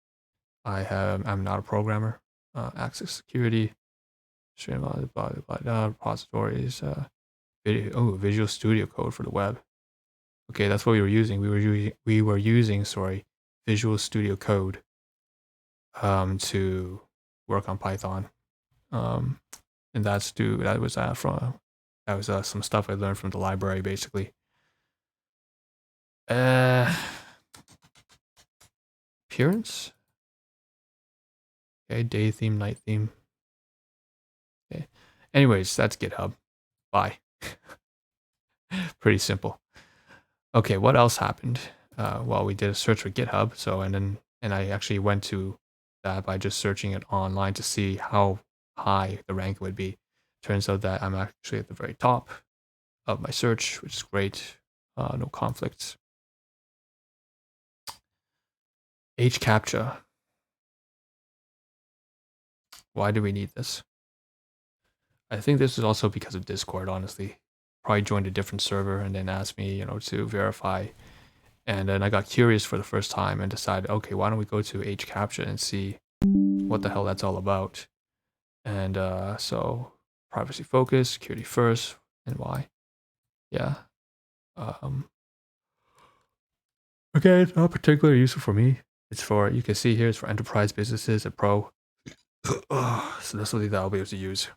I'm not a programmer. Access security, stream repositories, Visual Studio Code for the web. Okay, that's what we were using. We were using Visual Studio Code to work on Python. And that was some stuff I learned from the library, basically. Appearance. Okay, day theme, night theme. Okay. Anyways, that's GitHub. Bye. Pretty simple. Okay, what else happened? Well, we did a search for GitHub, and I actually went to that by just searching it online to see how high the rank would be. Turns out that I'm actually at the very top of my search, which is great. No conflicts. HCAPTCHA. Why do we need this? I think this is also because of Discord, honestly. Probably joined a different server and then asked me, to verify. And then I got curious for the first time and decided, okay, why don't we go to HCAPTCHA and see what the hell that's all about. And so privacy focus, security first, and why. Yeah. Okay, it's not particularly useful for me. It's for, you can see here, it's for enterprise businesses and pro. So that's something that I'll be able to use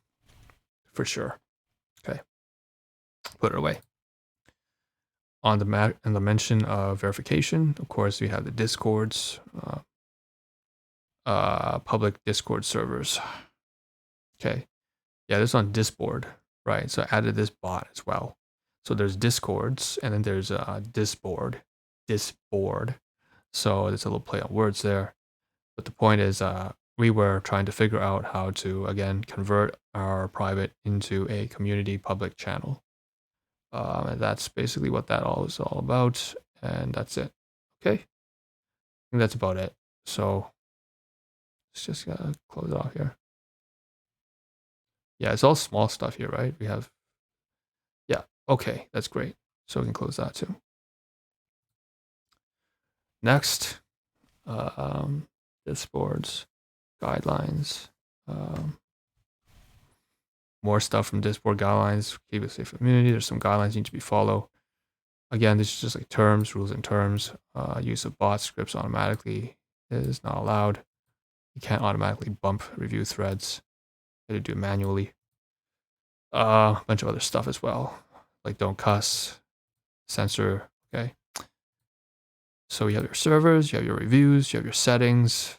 for sure. Okay, put it away. On the mention of verification, of course, we have the Discords, public Discord servers. Okay, yeah, this is on Disboard, right? So I added this bot as well. So there's Discords, and then there's Disboard. So there's a little play on words there. But the point is, we were trying to figure out how to, again, convert our private into a community public channel. And that's basically what that all is all about. And that's it. Okay. I think that's about it. So let's just close it off here. Yeah, it's all small stuff here, right? We have, yeah, okay, that's great. So we can close that too. Next, Disboards, guidelines, more stuff from Disboard guidelines, keep it safe community. There's some guidelines need to be followed. Again, this is just like terms, rules and terms. Use of bot scripts automatically is not allowed. You can't automatically bump review threads. You have to do it manually. A bunch of other stuff as well, like don't cuss, censor, okay? So you have your servers, you have your reviews, you have your settings.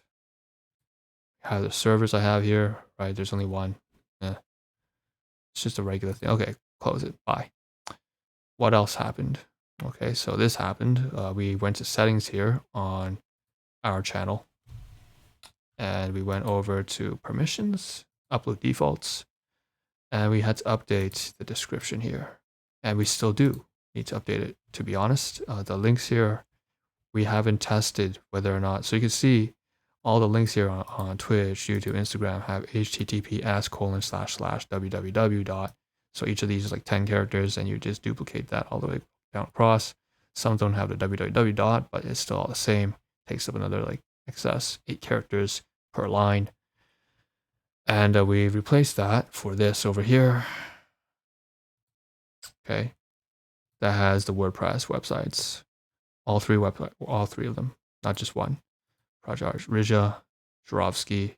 You have the servers I have here, right? There's only one. Yeah. It's just a regular thing. Okay, close it, bye. What else happened? Okay, so this happened. We went to settings here on our channel. And we went over to permissions, upload defaults. And we had to update the description here. And we still do need to update it, to be honest. The links here, we haven't tested whether or not. So you can see all the links here on Twitch, YouTube, Instagram have https://www. So each of these is like 10 characters, and you just duplicate that all the way down across. Some don't have the www, but it's still all the same. Takes up another like excess 8 characters per line. And we replaced that for this over here. Okay, that has the WordPress websites, all three of them, not just one. Project Rija, Jurovsky,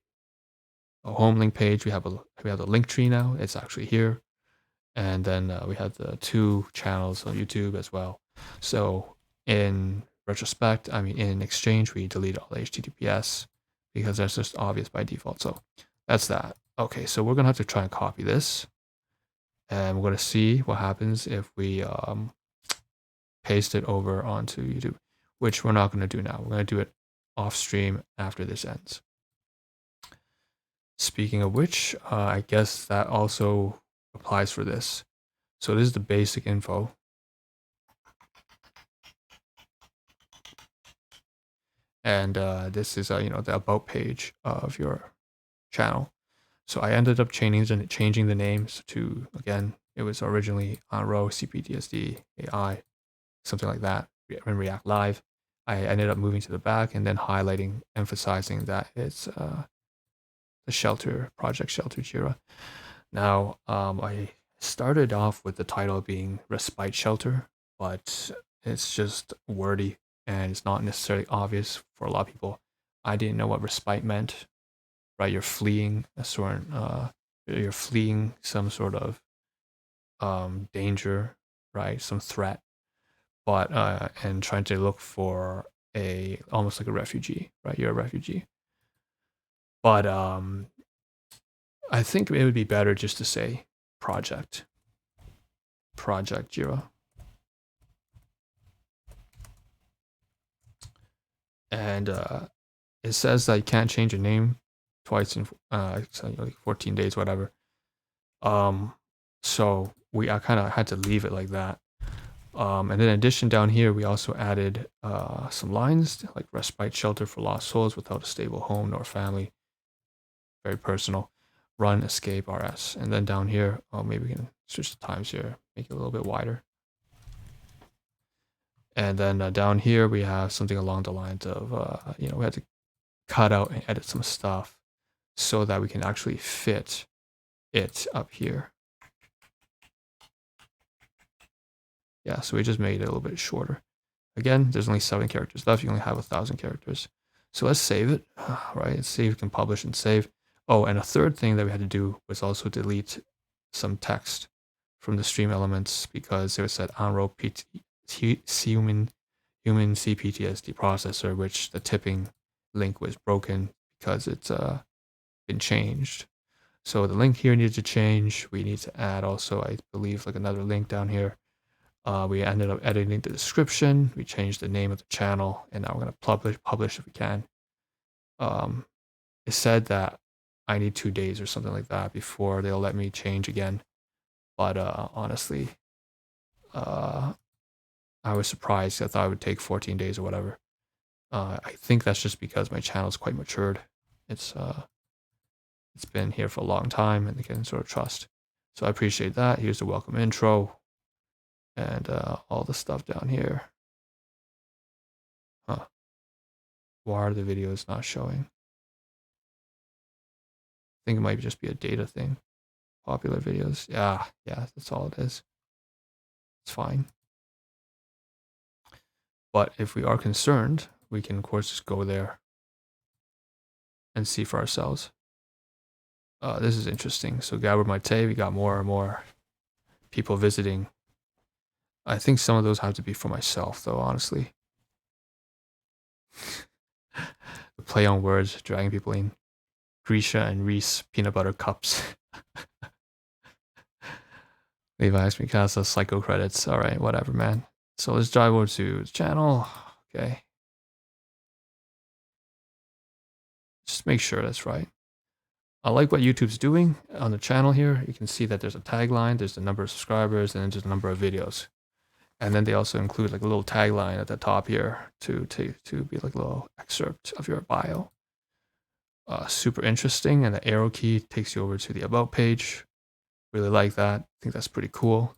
a home link page. We have the link tree now. It's actually here, and then we have the 2 channels on YouTube as well. So in retrospect, in Exchange, we delete all the HTTPS because that's just obvious by default. So that's that. Okay, so we're gonna have to try and copy this, and we're gonna see what happens if we paste it over onto YouTube, which we're not gonna do now. We're gonna do it off stream after this ends. Speaking of which, I guess that also applies for this. So this is the basic info. And this is the about page of your channel. So I ended up changing the names to, again, it was originally on row CPTSD AI, something like that in React Live. I ended up moving to the back and then highlighting, emphasizing that it's the shelter, Project Shelter Zira. Now, I started off with the title being Respite Shelter, but it's just wordy and it's not necessarily obvious for a lot of people. I didn't know what respite meant, right? You're fleeing you're fleeing some sort of danger, right? Some threat, but and trying to look for almost like a refugee, right? You're a refugee. But I think it would be better just to say Project Zira. And it says that you can't change your name twice in 14 days, whatever. So I kind of had to leave it like that. And then in addition, down here, we also added some lines like Respite Shelter for Lost Souls without a stable home nor family. Very personal. Run, escape, RS. And then down here, maybe we can switch the times here, make it a little bit wider. And then down here, we have something along the lines of, we had to cut out and edit some stuff so that we can actually fit it up here. Yeah, so we just made it a little bit shorter. Again, there's only 7 characters left. You only have 1,000 characters. So let's save it, right? Let's see if we can publish and save. Oh, and a third thing that we had to do was also delete some text from the stream elements because it said Unroll human CPTSD processor, which the tipping link was broken because it's been changed. So the link here needed to change. We need to add also, I believe, like another link down here. We ended up editing the description. We changed the name of the channel, and now we're going to publish if we can. it said that I need 2 days or something like that before they'll let me change again. But honestly, I was surprised. I thought it would take 14 days or whatever. I think that's just because my channel is quite matured. It's been here for a long time, and they can sort of trust. So I appreciate that. Here's the welcome intro, and all the stuff down here. Huh? Why are the videos not showing? I think it might just be a data thing. Popular videos. Yeah, that's all it is. It's fine. But if we are concerned, we can of course just go there and see for ourselves. This is interesting. So Gabor Mate, we got more and more people visiting. I think some of those have to be for myself though, honestly. The play on words, dragging people in. Grisha and Reese peanut butter cups. Levi's Mikasa psycho credits. Alright, whatever, man. So let's dive over to the channel. Okay. Just make sure that's right. I like what YouTube's doing on the channel here. You can see that there's a tagline, there's the number of subscribers, and then there's the number of videos. And then they also include like a little tagline at the top here to be like a little excerpt of your bio. Super interesting, and the arrow key takes you over to the about page. Really like that. I think that's pretty cool.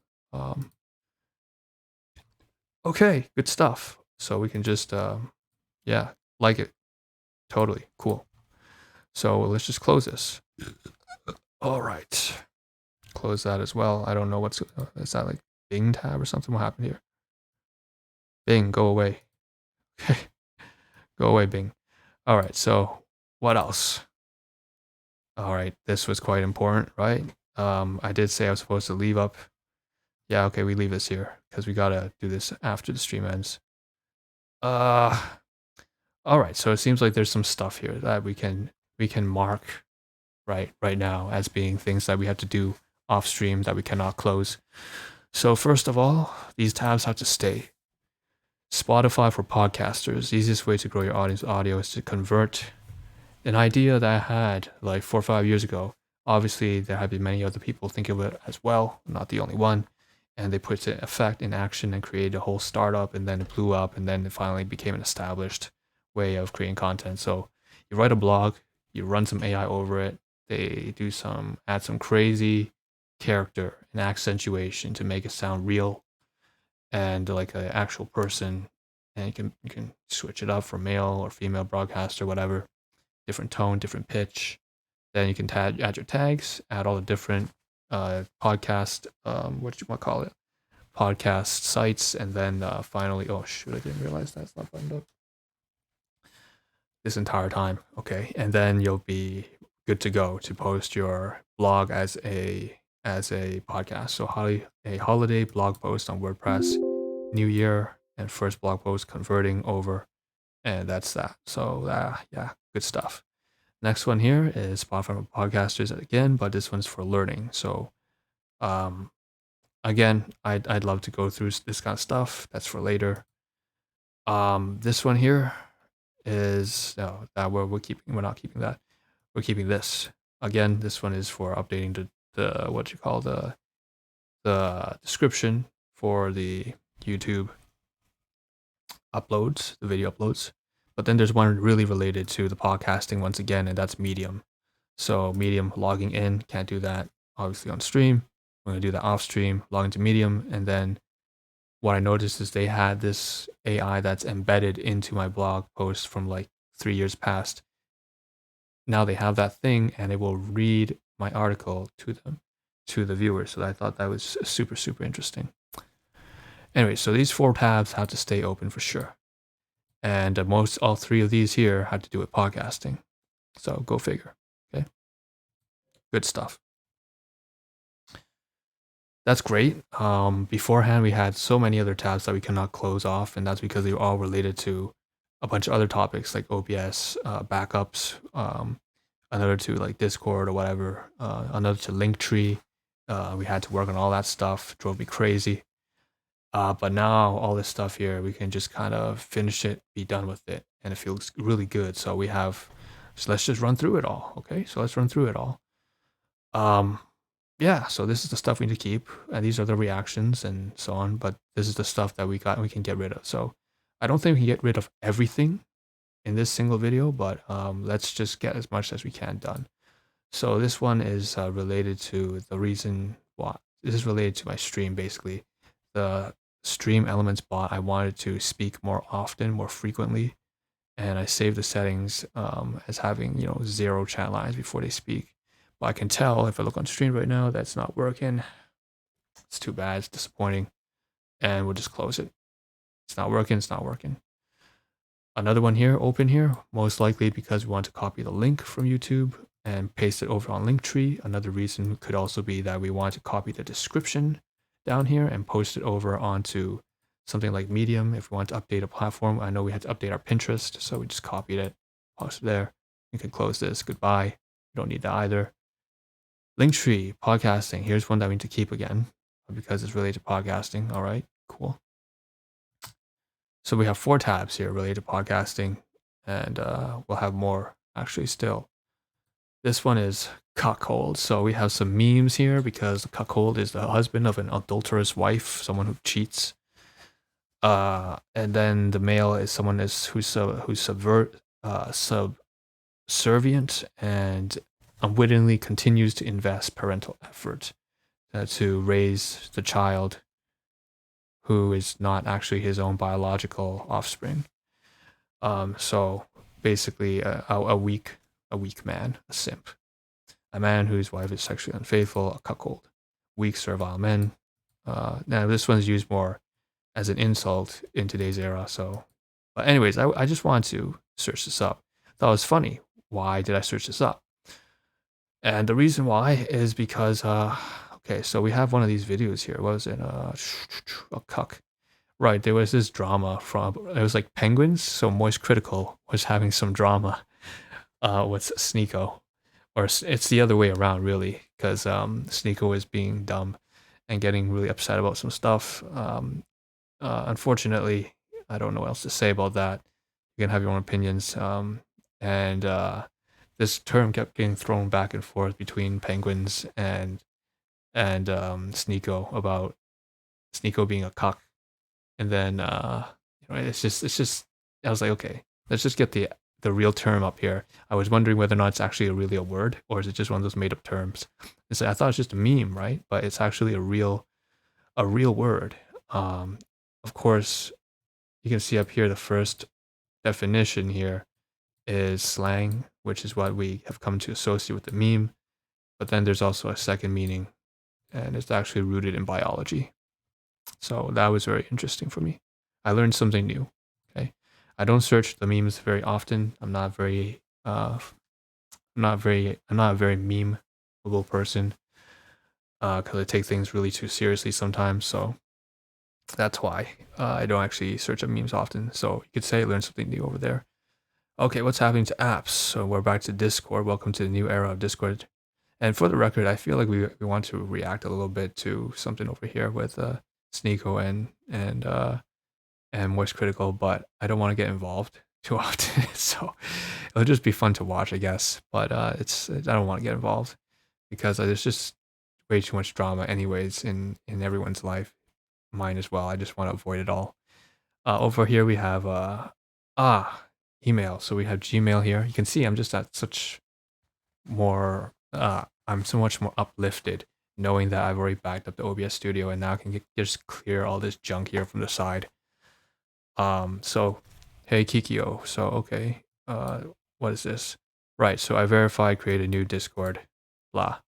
Okay, good stuff. So we can just, yeah, like it. Totally cool. So let's just close this. All right. Close that as well. I don't know what's, is that like Bing tab or something? What happened here? Bing, go away. Okay. Go away, Bing. All right. So what else? All right. This was quite important, right? I did say I was supposed to leave up. Yeah. Okay. We leave this here because we got to do this after the stream ends. All right. So it seems like there's some stuff here that we can mark right now as being things that we have to do off stream that we cannot close. So first of all, these tabs have to stay. Spotify for podcasters. The easiest way to grow your audience audio is to convert an idea that I had like 4 or 5 years ago. Obviously, there have been many other people think of it as well, not the only one. And they put it in effect, in action, and created a whole startup, and then it blew up, and then it finally became an established way of creating content. So you write a blog, you run some AI over it, they do add some crazy character and accentuation to make it sound real and like an actual person, and you can switch it up for male or female broadcaster, whatever, different tone, different pitch. Then you can add your tags, add all the different podcast, what you want to call it, podcast sites, and then finally, oh shoot, I didn't realize that's not buttoned up this entire time. Okay, and then you'll be good to go to post your blog as a podcast. So a holiday blog post on WordPress, New Year, and first blog post converting over, and that's that. So yeah, good stuff. Next one here is Spotify for podcasters again, but this one's for learning. So again, I'd love to go through this kind of stuff. That's for later. This one here is no, that we're not keeping that. We're keeping this. Again, this one is for updating the what you call the description for the YouTube uploads, the video uploads. But then there's one really related to the podcasting once again, and that's Medium. So Medium logging in, can't do that obviously on stream. I'm gonna do that off stream, log into Medium, and then what I noticed is they had this AI that's embedded into my blog post from like 3 years past. Now they have that thing, and it will read my article to them, to the viewers. So I thought that was super, super interesting. Anyway, so these 4 tabs have to stay open for sure. And all 3 of these here had to do with podcasting. So go figure. Okay. Good stuff. That's great. Beforehand, we had so many other tabs that we cannot close off, and that's because they were all related to a bunch of other topics like OBS backups, another to like Discord or whatever, another to Linktree. We had to work on all that stuff. Drove me crazy. But now all this stuff here, we can just kind of finish it, be done with it, and it feels really good. So we have So let's just run through it all. Okay, so let's run through it all. Yeah, so this is the stuff we need to keep, and these are the reactions and so on, but this is the stuff that we can get rid of. So I don't think we can get rid of everything in this single video, but let's just get as much as we can done. So this one is related to the reason why. This is related to my stream, basically. The stream elements bot, I wanted to speak more often, more frequently, and I saved the settings as having, 0 chat lines before they speak. But I can tell if I look on stream right now, that's not working. It's too bad, it's disappointing. And we'll just close it. It's not working, it's not working. Another one here, open here, most likely because we want to copy the link from YouTube and paste it over on Linktree. Another reason could also be that we want to copy the description down here and post it over onto something like Medium if we want to update a platform. I know we had to update our Pinterest, so we just copied it, posted there. You can close this, goodbye. You don't need that either. Linktree, podcasting. Here's one that we need to keep again because it's related to podcasting. All right, cool. So we have 4 tabs here related to podcasting, and we'll have more actually still. This one is cuckold. So we have some memes here because the cuckold is the husband of an adulterous wife, someone who cheats. And then the male is someone who's subservient and unwittingly continues to invest parental effort to raise the child who is not actually his own biological offspring. So basically a weak man, a simp, a man whose wife is sexually unfaithful, a cuckold, weak servile men. Now this one's used more as an insult in today's era. So, but anyways, I just wanted to search this up. Thought it was funny. Why did I search this up? And the reason why is because, okay, so we have one of these videos here. What was it? A cuck. Right, there was this drama it was like penguins. So Moist Critical was having some drama with Sneeko. Or it's the other way around, really, because Sneeko is being dumb and getting really upset about some stuff. Unfortunately, I don't know what else to say about that. You can have your own opinions. This term kept getting thrown back and forth between penguins and Sneeko about Sneeko being a cuck. And then it's just I was like, okay, let's just get the real term up here. I was wondering whether or not it's actually really a word or is it just one of those made up terms. And so I thought it was just a meme, right? But it's actually a real word. Of course, you can see up here the first definition here is slang, which is what we have come to associate with the meme. But then there's also a second meaning, and it's actually rooted in biology. So that was very interesting for me. I learned something new. Okay, I don't search the memes very often. I'm not a very meme-able person because I take things really too seriously sometimes. So that's why I don't actually search up memes often. So you could say I learned something new over there. Okay, what's happening to apps? So we're back to Discord. Welcome to the new era of Discord. And for the record, I feel like we want to react a little bit to something over here with Sneeko and Moist Critical, but I don't want to get involved too often. So it'll just be fun to watch, I guess. But I don't want to get involved because there's just way too much drama anyways in everyone's life. Mine as well. I just want to avoid it all. Over here we have email. So we have Gmail here. You can see I'm just at such more I'm so much more uplifted knowing that I've already backed up the OBS studio and now I can just clear all this junk here from the side. So hey Kikio. So okay, what is this? Right, so I verified, create a new Discord, blah.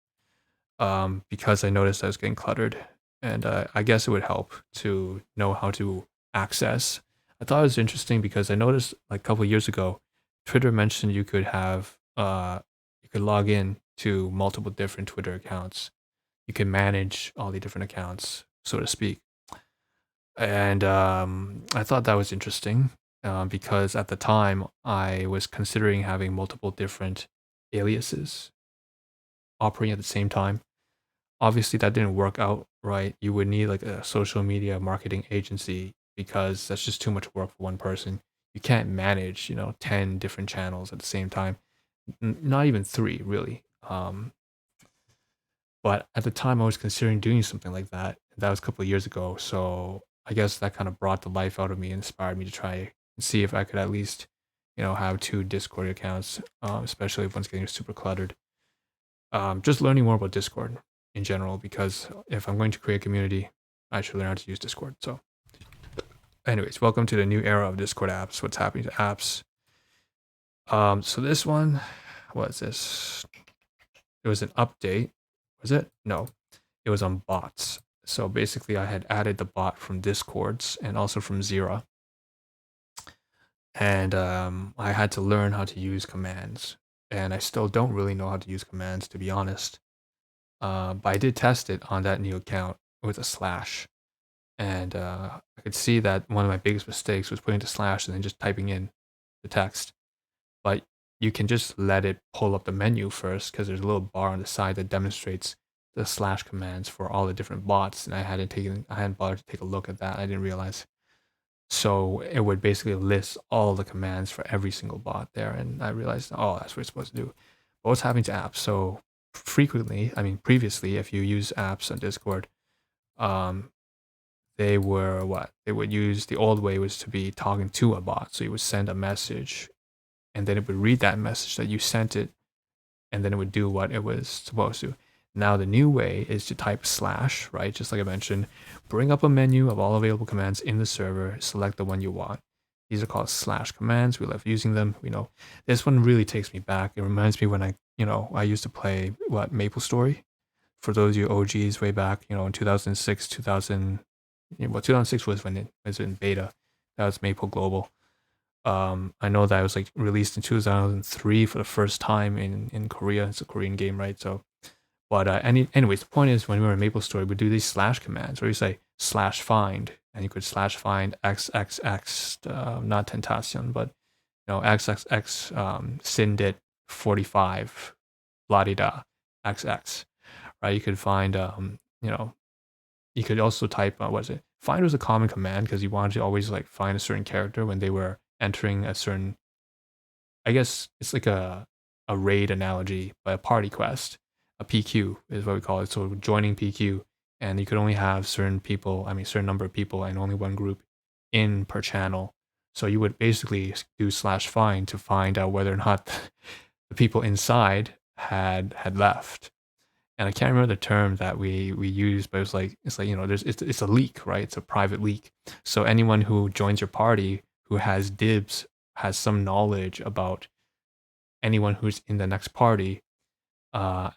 Because I noticed I was getting cluttered, and I guess it would help to know how to access. I thought it was interesting because I noticed like a couple of years ago, Twitter mentioned you could have you could log in to multiple different Twitter accounts. You can manage all the different accounts, so to speak. And I thought that was interesting because at the time I was considering having multiple different aliases operating at the same time. Obviously that didn't work out right. You would need like a social media marketing agency because that's just too much work for one person. You can't manage, 10 different channels at the same time. not even 3 really. But at the time I was considering doing something like that. That was a couple of years ago. So I guess that kind of brought the life out of me, inspired me to try and see if I could at least, have 2 Discord accounts, especially if one's getting super cluttered. Just learning more about Discord in general, because if I'm going to create a community, I should learn how to use Discord. So anyways, welcome to the new era of Discord apps. What's happening to apps? So this one, what is this? It was an update. Was it? No, it was on bots. So basically I had added the bot from Discords and also from Zira. And I had to learn how to use commands. And I still don't really know how to use commands, to be honest. But I did test it on that new account with a slash. And I could see that one of my biggest mistakes was putting the slash and then just typing in the text. But you can just let it pull up the menu first, because there's a little bar on the side that demonstrates the slash commands for all the different bots, and I hadn't bothered to take a look at that. I didn't realize. So it would basically list all the commands for every single bot there, and I realized, oh, that's what it's supposed to do. But what's happening to apps? So previously, if you use apps on Discord, they were what? They would use, the old way was to be talking to a bot. So you would send a message, and then it would read that message that you sent it, and then it would do what it was supposed to. Now the new way is to type slash, right? Just like I mentioned, bring up a menu of all available commands in the server, select the one you want. These are called slash commands. We love using them. This one really takes me back. It reminds me when I used to play MapleStory. For those of you OGs way back, in 2006, 2006 was when it was in beta. That was Maple Global. I know that it was like released in 2003 for the first time in Korea. It's a Korean game, right? So, but anyways, the point is, when we were in MapleStory, we do these slash commands where you say slash find, and you could slash find xxx, not Tentacion, but xxx Sindit 45 blah-di-da xx, right? You could find you could also type what is it? Find was a common command because you wanted to always like find a certain character when they were entering a certain, I guess it's like a raid analogy, but a party quest. A PQ is what we call it. So joining PQ, and you could only have certain number of people and only one group in per channel. So you would basically do slash find to find out whether or not the people inside had left. And I can't remember the term that we used, but it's like it's a leak, right? It's a private leak. So anyone who joins your party who has dibs, has some knowledge about anyone who's in the next party,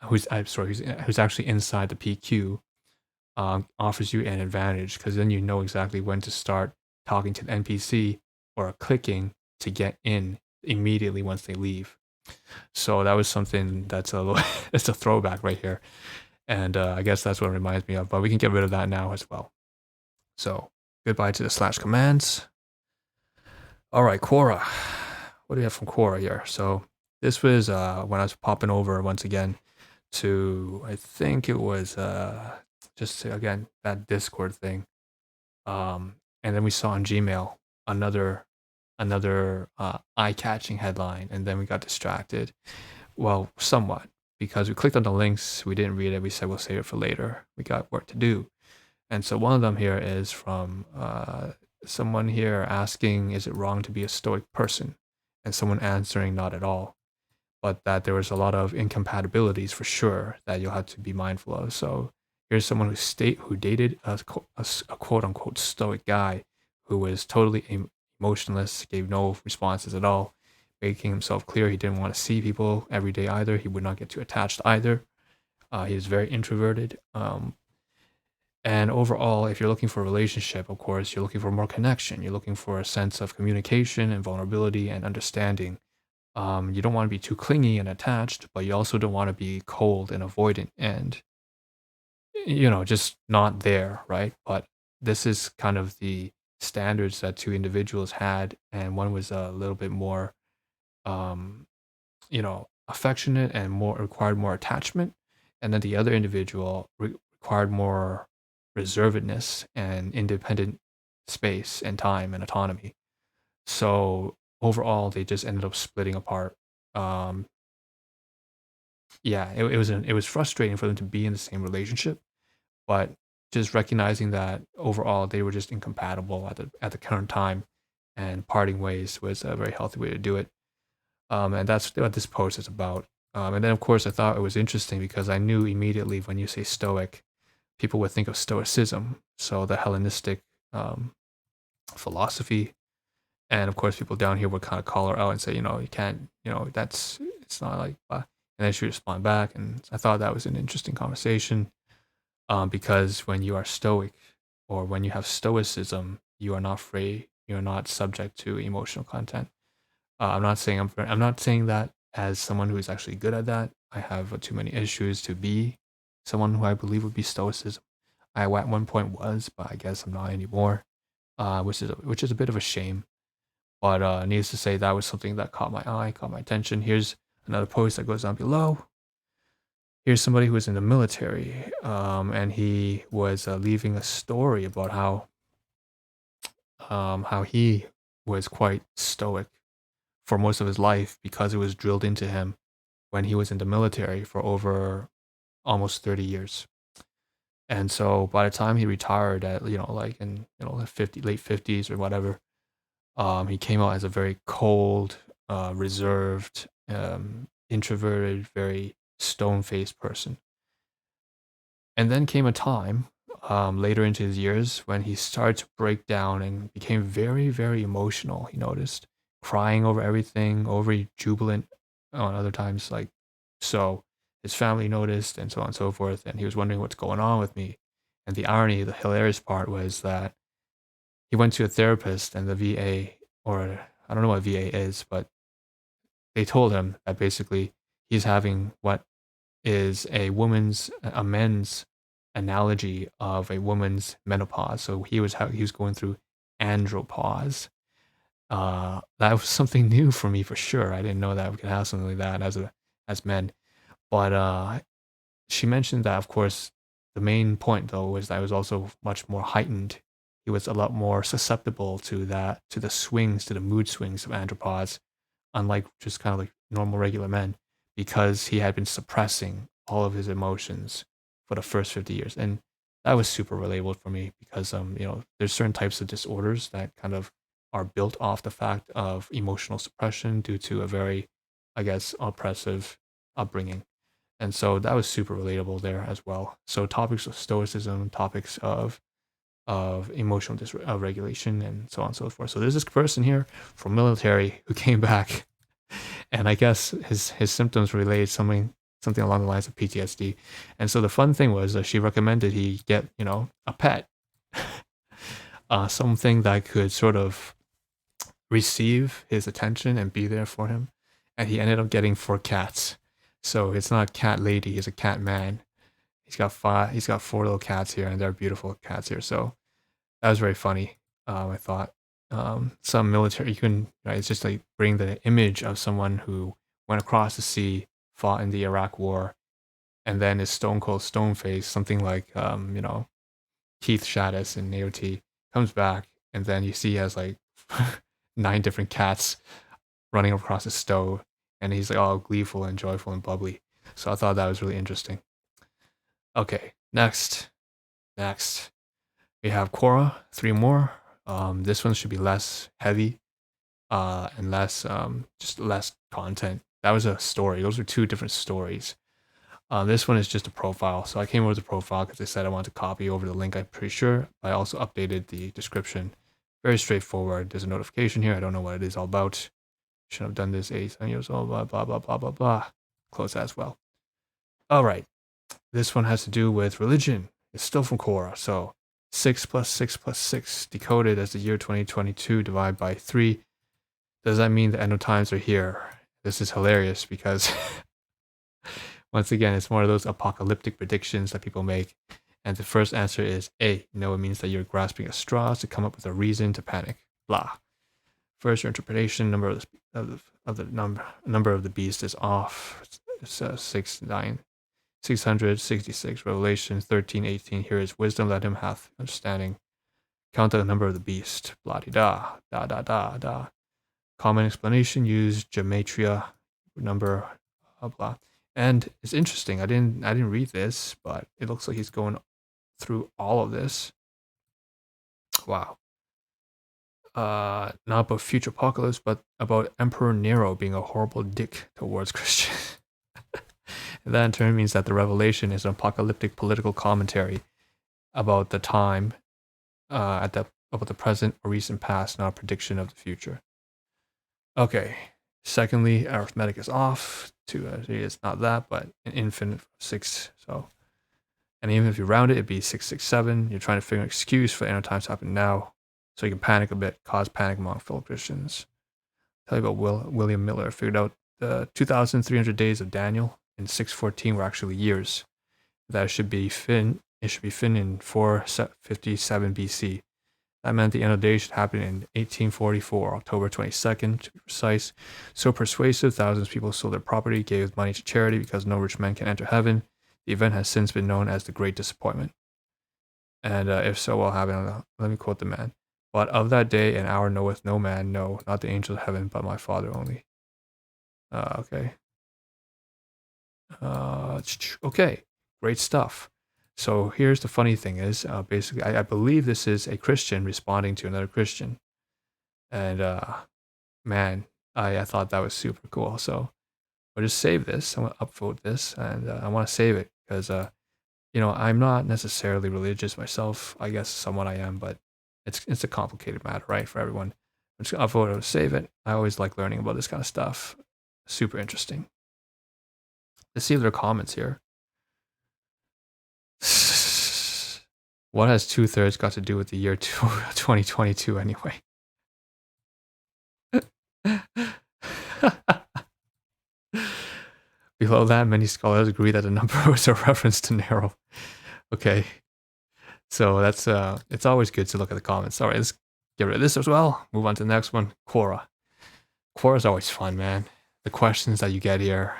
who's actually inside the PQ, offers you an advantage, because then you know exactly when to start talking to the NPC or clicking to get in immediately once they leave. So that was something that's it's a throwback right here, and I guess that's what it reminds me of. But we can get rid of that now as well. So goodbye to the slash commands. All right, Quora. What do we have from Quora here? So this was when I was popping over once again to, I think it was just again that Discord thing, and then we saw on Gmail another eye-catching headline, and then we got distracted. Well, somewhat, because we clicked on the links, we didn't read it. We said we'll save it for later. We got work to do, and so one of them here is from someone here asking, "Is it wrong to be a stoic person?" And someone answering, "Not at all," but that there was a lot of incompatibilities for sure that you'll have to be mindful of. So here's someone who dated a quote unquote stoic guy who was totally emotionless, gave no responses at all, making himself clear he didn't want to see people every day either. He would not get too attached either. He was very introverted. And overall, if you're looking for a relationship, of course, you're looking for more connection. You're looking for a sense of communication and vulnerability and understanding. You don't want to be too clingy and attached, but you also don't want to be cold and avoidant and, just not there, right? But this is kind of the standards that two individuals had, and one was a little bit more, affectionate and required more attachment, and then the other individual required more reservedness and independent space and time and autonomy. So overall, they just ended up splitting apart. yeah, it was frustrating for them to be in the same relationship, but just recognizing that overall they were just incompatible at the current time, and parting ways was a very healthy way to do it. And that's what this post is about. And then of course I thought it was interesting because I knew immediately when you say Stoic, people would think of Stoicism, so the Hellenistic philosophy. And of course, people down here would kind of call her out and say, you can't, it's not like, and then she would respond back. And I thought that was an interesting conversation, because when you are stoic or when you have stoicism, you are not free, you're not subject to emotional content. I'm not saying that as someone who is actually good at that. I have too many issues to be someone who I believe would be stoicism. I at one point was, but I guess I'm not anymore, which is a bit of a shame. But needless to say, that was something that caught my eye, caught my attention. Here's another post that goes down below. Here's somebody who was in the military, and he was leaving a story about how he was quite stoic for most of his life because it was drilled into him when he was in the military for over almost 30 years. And so by the time he retired at, like in, late 50s or whatever, he came out as a very cold, reserved, introverted, very stone-faced person. And then came a time later into his years when he started to break down and became very, very emotional. He noticed crying over everything, overly jubilant on other times. So his family noticed, and so on and so forth. And he was wondering what's going on with me. And the irony, the hilarious part was that he went to a therapist, and the VA, or I don't know what VA is, but they told him that basically he's having what is a men's analogy of a woman's menopause. So he was going through andropause. That was something new for me for sure. I didn't know that we could have something like that as men. But she mentioned that, of course, the main point though was that it was also much more heightened. He was a lot more susceptible to the mood swings of andropause, unlike just kind of like normal regular men, because he had been suppressing all of his emotions for the first 50 years. And that was super relatable for me because there's certain types of disorders that kind of are built off the fact of emotional suppression due to a very, I guess, oppressive upbringing. And so that was super relatable there as well. So topics of stoicism, topics of emotional dysregulation, and so on and so forth. So there's this person here from military who came back, and I guess his symptoms related something along the lines of PTSD. And so the fun thing was that she recommended he get a pet, something that could sort of receive his attention and be there for him. And he ended up getting 4 cats. So it's not a cat lady, he's a cat man. He's got 4 little cats here, and they're beautiful cats here. So that was very funny. I thought some military, it's just like bring the image of someone who went across the sea, fought in the Iraq War, and then is stone cold, stone faced, something like Keith Shadis in AOT comes back, and then you see he has like 9 different cats running across his stove, and he's like all gleeful and joyful and bubbly. So I thought that was really interesting. Okay, next. We have Quora, 3 more. This one should be less heavy, and less, just less content. That was a story. Those are 2 different stories. This one is just a profile. So I came over with the profile because they said I wanted to copy over the link, I'm pretty sure. I also updated the description. Very straightforward. There's a notification here. I don't know what it is all about. Should have done this 8 years old, blah, blah, blah, blah, blah, blah. Close that as well. All right. This one has to do with religion. It's still from Quora. So 6 plus 6 plus 6 decoded as the year 2022 divided by 3. Does that mean the end of times are here? This is hilarious because once again, it's one of those apocalyptic predictions that people make. And the first answer is A. No, it means that you're grasping at straws to come up with a reason to panic. Blah. First, your interpretation number of the beast is off. It's 666. Revelation 13:18. Here is wisdom. Let him have understanding. Count the number of the beast. Blah da da da da da. Common explanation. Use gematria number. Blah blah. And it's interesting. I didn't read this, but it looks like he's going through all of this. Wow. Not about future apocalypse, but about Emperor Nero being a horrible dick towards Christians. That in turn means that the revelation is an apocalyptic political commentary about the time, about the present or recent past, not a prediction of the future. Okay. Secondly, arithmetic is off. It's not that, but an infinite 6. So, and even if you round it, it'd be 667. You're trying to figure an excuse for the end of times to happen now, so you can panic a bit, cause panic among fellow Christians. Tell you about William Miller figured out the 2,300 days of Daniel in 614 were actually years. That should be fin. It should be fin in 457 BC. That meant the end of the day should happen in 1844, October 22nd, to be precise. So persuasive, thousands of people sold their property, gave money to charity because no rich man can enter heaven. The event has since been known as the Great Disappointment. And if so, what happened? Let me quote the man. But of that day and hour knoweth no man, no, not the angels of heaven, but my Father only. Okay. Okay, great stuff. So here's the funny thing is, basically, I believe this is a Christian responding to another Christian. And man, I thought that was super cool. So I'll just save this. I'm going to upvote this, and I want to save it because, I'm not necessarily religious myself. I guess somewhat I am, but it's a complicated matter, right, for everyone. I'm just going to upvote it and save it. I always like learning about this kind of stuff. Super interesting. Let's see if there are comments here. What has 2/3 got to do with the year 2022 anyway? Below that, many scholars agree that the number was a reference to Nero. Okay. So that's it's always good to look at the comments. All right, let's get rid of this as well. Move on to the next one. Quora. Quora is always fun, man. The questions that you get here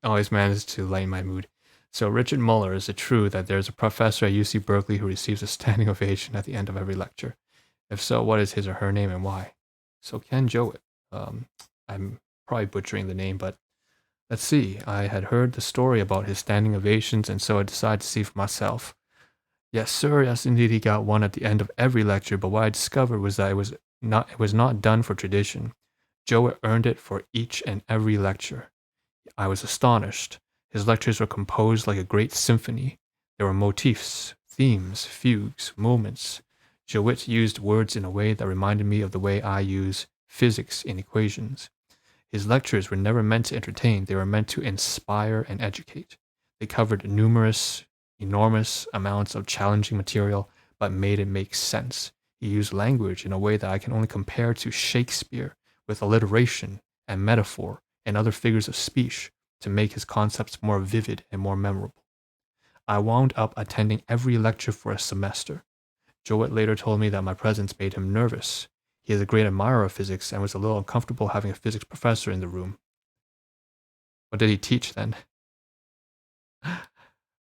always manage to lighten my mood. So Richard Muller, is it true that there's a professor at UC Berkeley who receives a standing ovation at the end of every lecture? If so, what is his or her name and why? So Ken Jowett. I'm probably butchering the name, but let's see. I had heard the story about his standing ovations, and so I decided to see for myself. Yes, sir. Yes, indeed, he got one at the end of every lecture. But what I discovered was that it was not done for tradition. Jowett earned it for each and every lecture. I was astonished. His lectures were composed like a great symphony. There were motifs, themes, fugues, moments. Jowett used words in a way that reminded me of the way I use physics in equations. His lectures were never meant to entertain. They were meant to inspire and educate. They covered enormous amounts of challenging material, but made it make sense. He used language in a way that I can only compare to Shakespeare, with alliteration and metaphor and other figures of speech to make his concepts more vivid and more memorable. I wound up attending every lecture for a semester. Jowett later told me that my presence made him nervous. He is a great admirer of physics and was a little uncomfortable having a physics professor in the room. What did he teach then?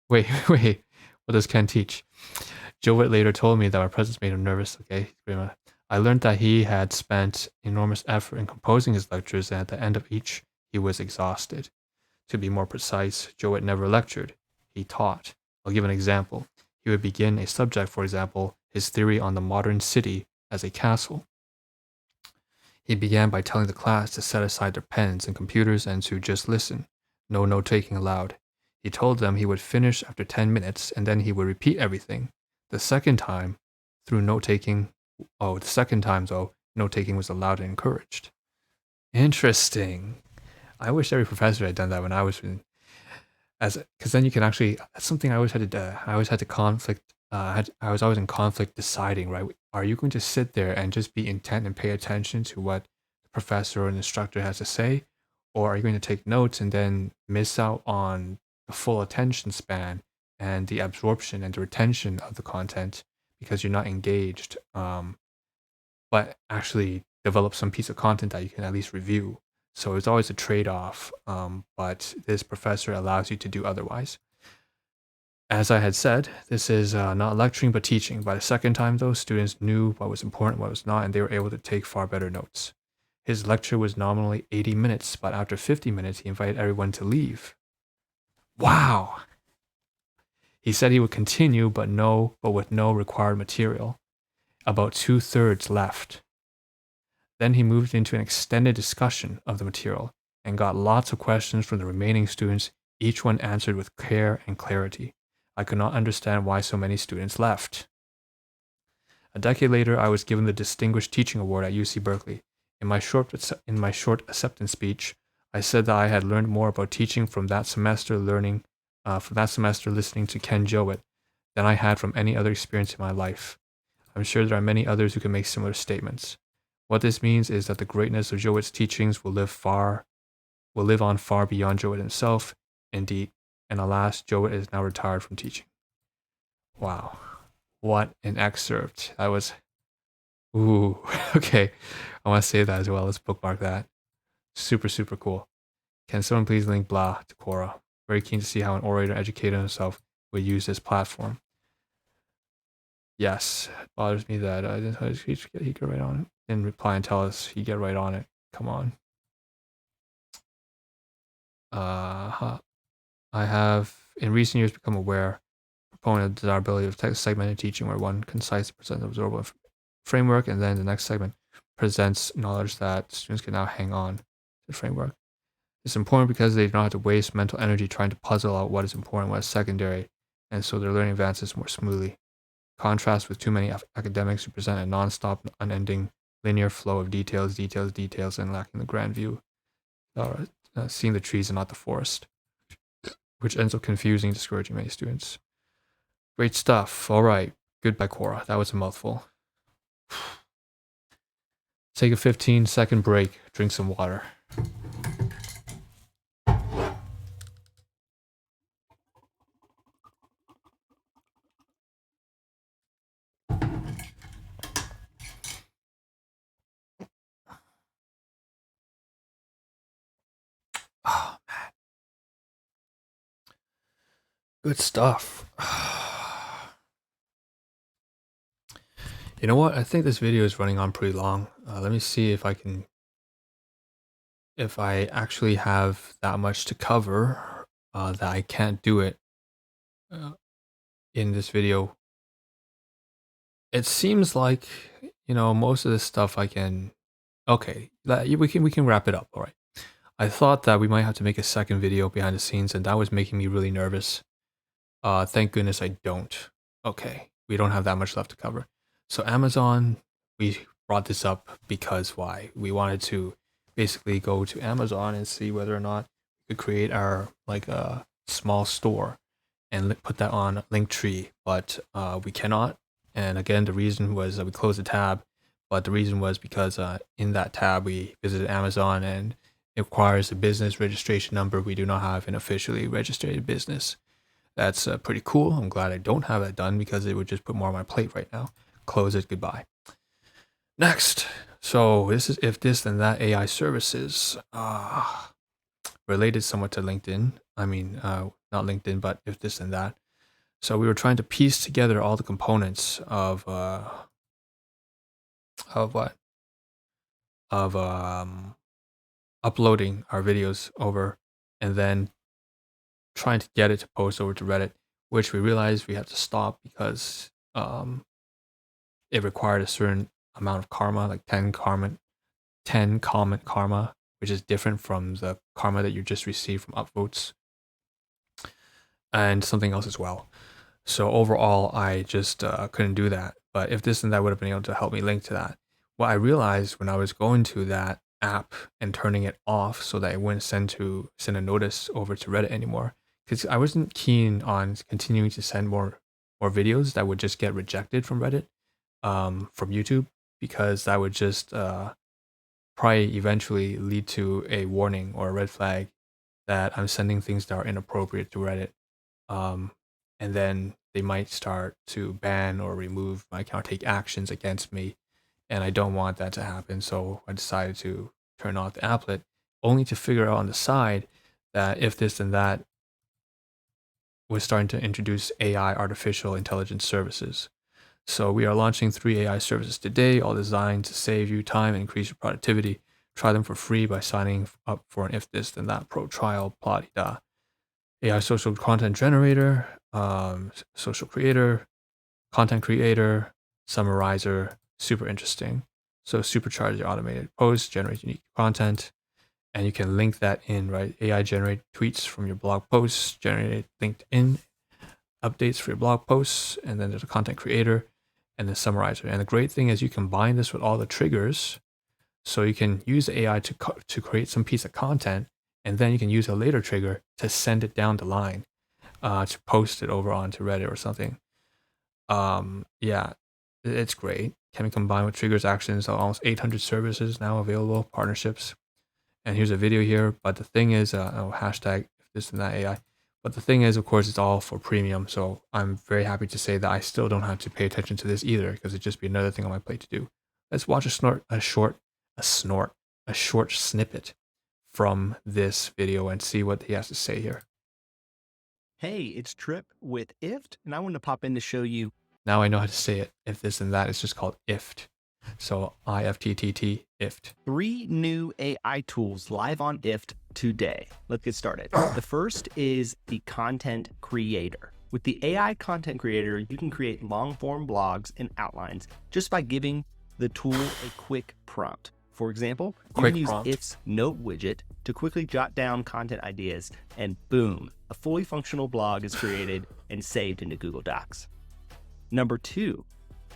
Wait, what does Ken teach? Jowett later told me that my presence made him nervous. Okay, I learned that he had spent enormous effort in composing his lectures, and at the end of each, he was exhausted. To be more precise, Jowett never lectured. He taught. I'll give an example. He would begin a subject, for example, his theory on the modern city as a castle. He began by telling the class to set aside their pens and computers and to just listen. No note-taking allowed. He told them he would finish after 10 minutes, and then he would repeat everything. The second time, though, note-taking was allowed and encouraged. Interesting. I wish every professor had done that when I was in, because then you can actually, that's something I always had to do. I was always in conflict deciding, right? Are you going to sit there and just be intent and pay attention to what the professor or an instructor has to say? Or are you going to take notes and then miss out on the full attention span and the absorption and the retention of the content because you're not engaged, but actually develop some piece of content that you can at least review? So it's always a trade-off, but this professor allows you to do otherwise. As I had said, this is not lecturing but teaching. By the second time, though, students knew what was important, what was not, and they were able to take far better notes. His lecture was nominally 80 minutes, but after 50 minutes, he invited everyone to leave. Wow. He said he would continue, but with no required material. About 2/3 left. Then he moved into an extended discussion of the material and got lots of questions from the remaining students, each one answered with care and clarity. I could not understand why so many students left. A decade later, I was given the Distinguished Teaching Award at UC Berkeley. In my short acceptance speech, I said that I had learned more about teaching from that semester listening to Ken Jowett than I had from any other experience in my life. I'm sure there are many others who can make similar statements. What this means is that the greatness of Jowett's teachings will live on far beyond Jowett himself, indeed, and alas, Jowett is now retired from teaching. Wow. What an excerpt. That was, ooh, okay. I want to save that as well. Let's bookmark that. Super, super cool. Can someone please link blah to Quora? Very keen to see how an orator educator himself would use this platform. Yes, it bothers me that I didn't tell his speech he get right on it. Didn't reply and tell us he get right on it. Come on. I have in recent years become aware proponent of the desirability of text segmented teaching, where one concise presents an absorbable framework, and then the next segment presents knowledge that students can now hang on to the framework. It's important because they do not have to waste mental energy trying to puzzle out what is important, what is secondary, and so their learning advances more smoothly. Contrast with too many academics who present a non-stop, unending, linear flow of details, and lacking the grand view, seeing the trees and not the forest, which ends up confusing and discouraging many students. Great stuff. All right. Goodbye, Quora. That was a mouthful. Take a 15-second break. Drink some water. Oh, man. Good stuff. You know what? I think this video is running on pretty long. Let me see if I actually have that much to cover that I can't do it in this video. It seems like, most of this stuff I can. Okay, we can wrap it up. All right. I thought that we might have to make a second video behind the scenes, and that was making me really nervous. Thank goodness I don't. Okay, we don't have that much left to cover. So Amazon, we brought this up because why? We wanted to basically go to Amazon and see whether or not we could create our a small store and put that on Linktree, but we cannot. And again, the reason was that we closed the tab, but the reason was because in that tab we visited Amazon and it requires a business registration number. We do not have an officially registered business. That's pretty cool. I'm glad I don't have that done because it would just put more on my plate right now. Close it. Goodbye. Next. So this is if this then that AI services related somewhat to LinkedIn. I mean, not LinkedIn, but if this and that. So we were trying to piece together all the components of what? Of uploading our videos over and then trying to get it to post over to Reddit, which we realized we had to stop because it required a certain amount of karma, like 10 comment karma, which is different from the karma that you just received from upvotes, and something else as well. So overall, I just couldn't do that. But if this and that would have been able to help me link to that. What I realized when I was going to that app and turning it off so that it wouldn't send a notice over to Reddit anymore, because I wasn't keen on continuing to send more videos that would just get rejected from Reddit, from YouTube, because that would just probably eventually lead to a warning or a red flag that I'm sending things that are inappropriate to Reddit. And then they might start to ban or remove my account, take actions against me. And I don't want that to happen. So I decided to turn off the applet, only to figure out on the side that if this and that was starting to introduce AI, artificial intelligence services. So we are launching 3 AI services today, all designed to save you time and increase your productivity. Try them for free by signing up for an If This Then That Pro trial, blah-de-da. AI social content generator, social creator, content creator, summarizer, super interesting. So supercharge your automated posts, generate unique content, and you can link that in, right? AI generate tweets from your blog posts, generate LinkedIn updates for your blog posts, and then there's a content creator and the summarizer. And the great thing is you combine this with all the triggers, so you can use the AI to create some piece of content, and then you can use a later trigger to send it down the line, to post it over onto Reddit or something. Yeah, it's great. Can be combined with triggers, actions, almost 800 services now available, partnerships. And here's a video here, but the thing is, hashtag this and that AI. But the thing is, of course, it's all for premium. So I'm very happy to say that I still don't have to pay attention to this either, because it'd just be another thing on my plate to do. Let's watch a short snippet from this video and see what he has to say here. Hey, it's Trip with IFT, and I want to pop in to show you. Now I know how to say it. If this and that, it's just called IFT. So IFTTT, IFT. 3 new AI tools live on IFT today. Let's get started. The first is the content creator. With the AI content creator, you can create long-form blogs and outlines just by giving the tool a quick prompt. For example, you can use IFT's note widget to quickly jot down content ideas, and boom, a fully functional blog is created and saved into Google Docs. Number 2,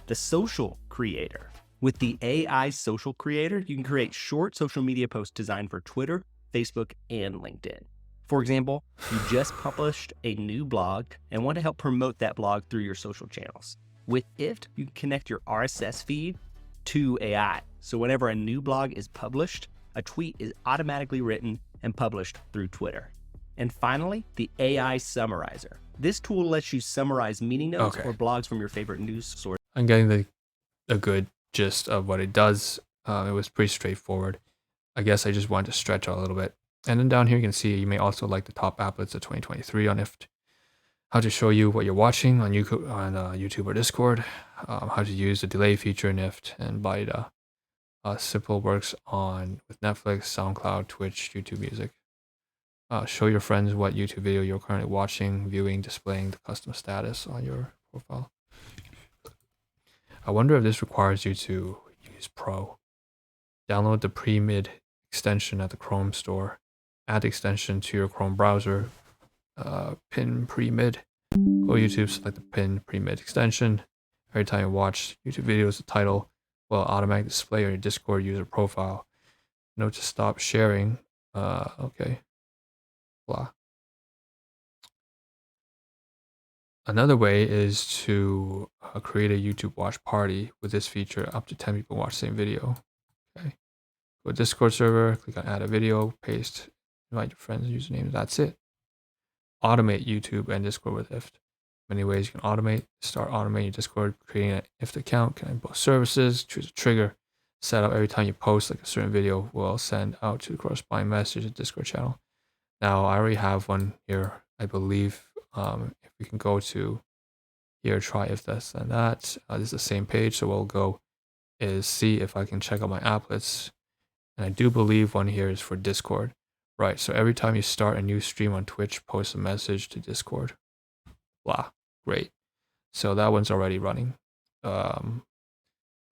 the social creator. With the AI social creator, you can create short social media posts designed for Twitter, Facebook, and LinkedIn. For example, you just published a new blog and want to help promote that blog through your social channels. With IFT, you can connect your RSS feed to AI. So whenever a new blog is published, a tweet is automatically written and published through Twitter. And finally, the AI summarizer. This tool lets you summarize meeting notes or blogs from your favorite news source. I'm getting the good gist of what it does. It was pretty straightforward. I guess I just wanted to stretch out a little bit. And then down here you can see you may also like the top applets of 2023 on IFT. How to show you what you're watching on YouTube or Discord. How to use the delay feature in IFT and Bida. Simple works with Netflix, SoundCloud, Twitch, YouTube Music. Show your friends what YouTube video you're currently watching, viewing, displaying the custom status on your profile. I wonder if this requires you to use Pro. Download the pre-mid extension at the Chrome store. Add the extension to your Chrome browser. Pin pre-mid. Go to YouTube, select the pin pre-mid extension. Every time you watch YouTube videos, the title will automatically display on your Discord user profile. Note to stop sharing. Okay. Blah. Another way is to create a YouTube watch party. With this feature, up to 10 people watch the same video. Okay. Go to Discord server, click on add a video, paste, invite your friends and usernames. That's it. Automate YouTube and Discord with IFT. Many ways you can automate. Start automating your Discord, creating an IFT account, connect both services, choose a trigger, set up every time you post like a certain video will send out to the corresponding message to the Discord channel. Now I already have one here, I believe. If we can go to here, try if this and that. This is the same page, so we'll go is see if I can check out my applets. And I do believe one here is for Discord. Right, so every time you start a new stream on Twitch, post a message to Discord. Blah, great. So that one's already running. And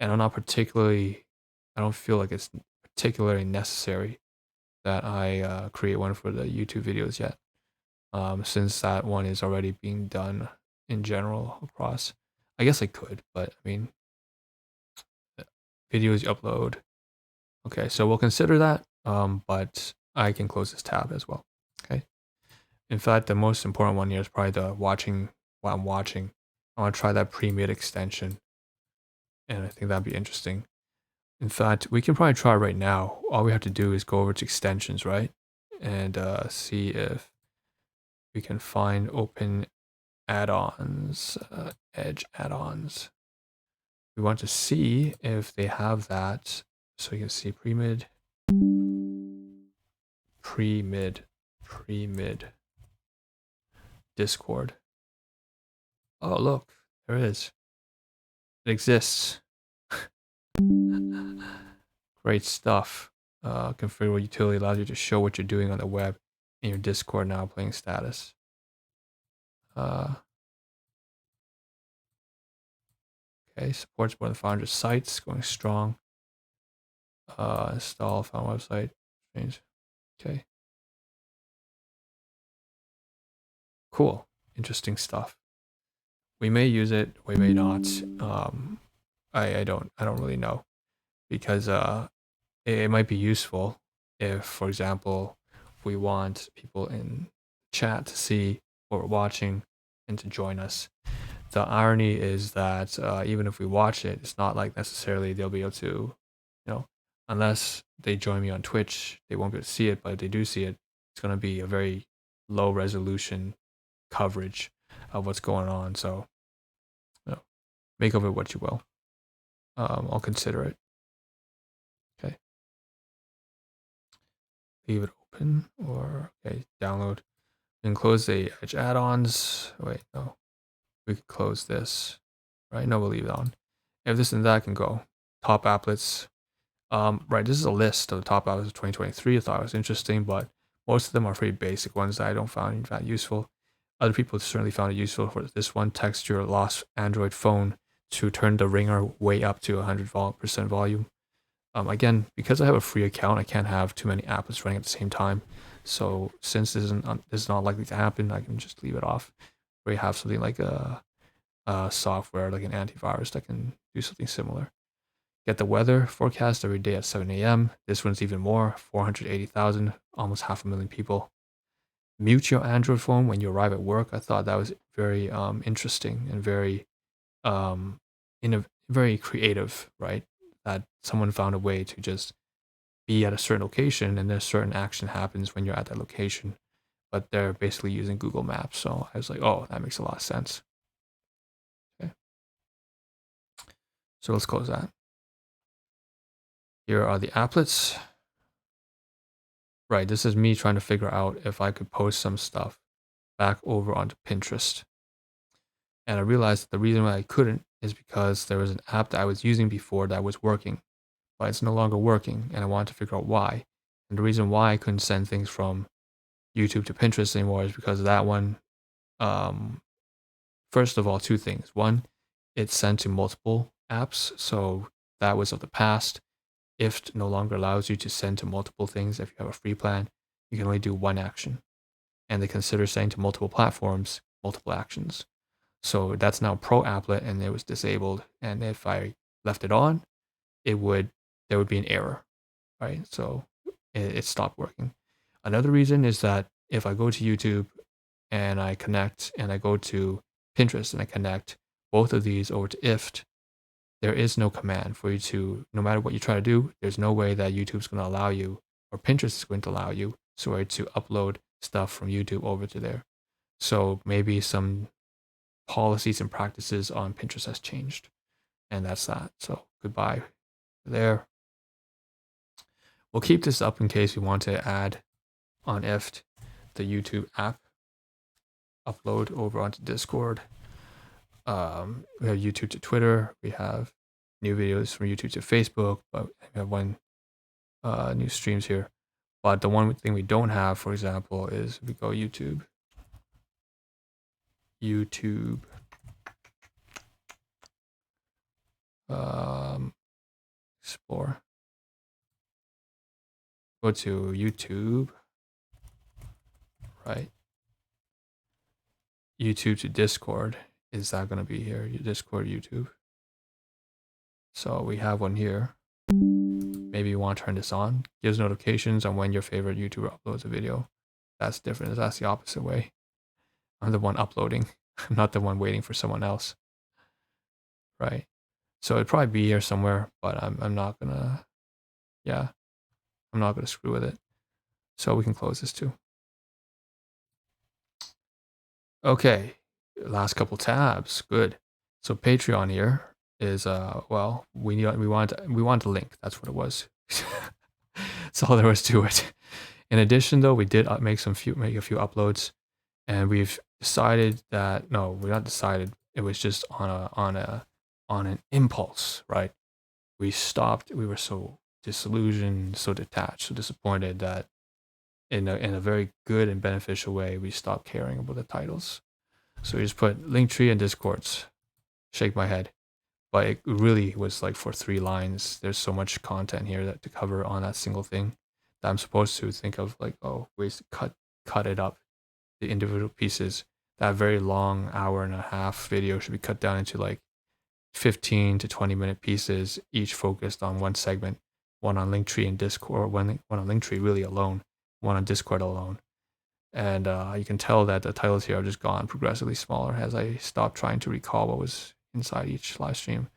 I don't feel like it's particularly necessary that I create one for the YouTube videos yet. Since that one is already being done in general across. I guess I could, but I mean, videos you upload. Okay, so we'll consider that, but I can close this tab as well. Okay. In fact, the most important one here is probably the watching while I'm watching. I want to try that pre-mid extension, and I think that'd be interesting. In fact, we can probably try right now. All we have to do is go over to extensions, right? And see if we can find open add-ons, Edge add-ons. We want to see if they have that. So you can see pre-mid, Discord. Oh, look, there it is. It exists. Great stuff. Configurable utility allows you to show what you're doing on the web in your Discord now playing status. Okay, supports more than 500 sites, going strong. Install found website. Change. Okay. Cool. Interesting stuff. We may use it, we may not. I don't really know, because it might be useful if, for example, we want people in chat to see what we're watching and to join us. The irony is that even if we watch it, it's not like necessarily they'll be able to, you know, unless they join me on Twitch, they won't be able to see it. But if they do see it, it's going to be a very low resolution coverage of what's going on. So, you know, make of it what you will. I'll consider it. Okay. Leave it open, or okay, download. And close the Edge add-ons. Wait, no. We could close this. Right? No, we'll leave it on. If this and that can go. Top applets. Right, this is a list of the top applets of 2023. I thought it was interesting, but most of them are pretty basic ones that I don't find that useful. Other people certainly found it useful. For this one, text your lost Android phone to turn the ringer way up to 100% volume. Again, because I have a free account, I can't have too many applets running at the same time. So since this is not likely to happen, I can just leave it off. Where you have something like a software, like an antivirus, that can do something similar. Get the weather forecast every day at 7 a.m. This one's even more, 480,000, almost 500,000 people. Mute your Android phone when you arrive at work. I thought that was very interesting and very very creative, right? That someone found a way to just be at a certain location and then a certain action happens when you're at that location, but they're basically using Google Maps. So I was like, oh, that makes a lot of sense. Okay. So let's close that. Here are the applets. Right, this is me trying to figure out if I could post some stuff back over onto Pinterest. And I realized that the reason why I couldn't is because there was an app that I was using before that was working, but it's no longer working, and I wanted to figure out why. And the reason why I couldn't send things from YouTube to Pinterest anymore is because that one, first of all, two things. One, it's sent to multiple apps, so that was of the past. IFT no longer allows you to send to multiple things. If you have a free plan, you can only do one action. And they consider sending to multiple platforms, multiple actions. So that's now pro applet, and it was disabled. And if I left it on, there would be an error, right? So it stopped working. Another reason is that if I go to YouTube and I connect, and I go to Pinterest and I connect both of these over to IFT, there is no command for you to, no matter what you try to do, there's no way that YouTube's going to allow you, or Pinterest is going to allow you, to upload stuff from YouTube over to there. So maybe some policies and practices on Pinterest has changed, and that's that. So goodbye there. We'll keep this up in case we want to add on IFT the YouTube app, upload over onto Discord. We have YouTube to Twitter. We have new videos from YouTube to Facebook, but we have one new streams here. But the one thing we don't have, for example, is we go YouTube, explore, go to YouTube, right? YouTube to Discord. Is that going to be here? Discord, YouTube. So we have one here. Maybe you want to turn this on. Gives notifications on when your favorite YouTuber uploads a video. That's different. That's the opposite way. I'm the one uploading. I'm not the one waiting for someone else. Right. So it'd probably be here somewhere, but I'm not gonna, yeah, I'm not gonna screw with it. So we can close this too. Okay, last couple tabs. Good. So Patreon here is well, we want a link. That's what it was. That's all there was to it. In addition, though, we did make a few uploads, and we've decided that we're not decided. It was just on an impulse, right? We stopped. We were so disillusioned, so detached, so disappointed that in a very good and beneficial way, we stopped caring about the titles. So you just put Linktree and Discords. Shake my head. But it really was like for 3 lines. There's so much content here that to cover on that single thing that I'm supposed to think of like, oh, ways to cut it up, the individual pieces. That very long 1.5-hour video should be cut down into like 15 to 20-minute pieces, each focused on one segment. One on Linktree and Discord, one on Linktree really alone, one on Discord alone. And you can tell that the titles here have just gone progressively smaller as I stopped trying to recall what was inside each live stream.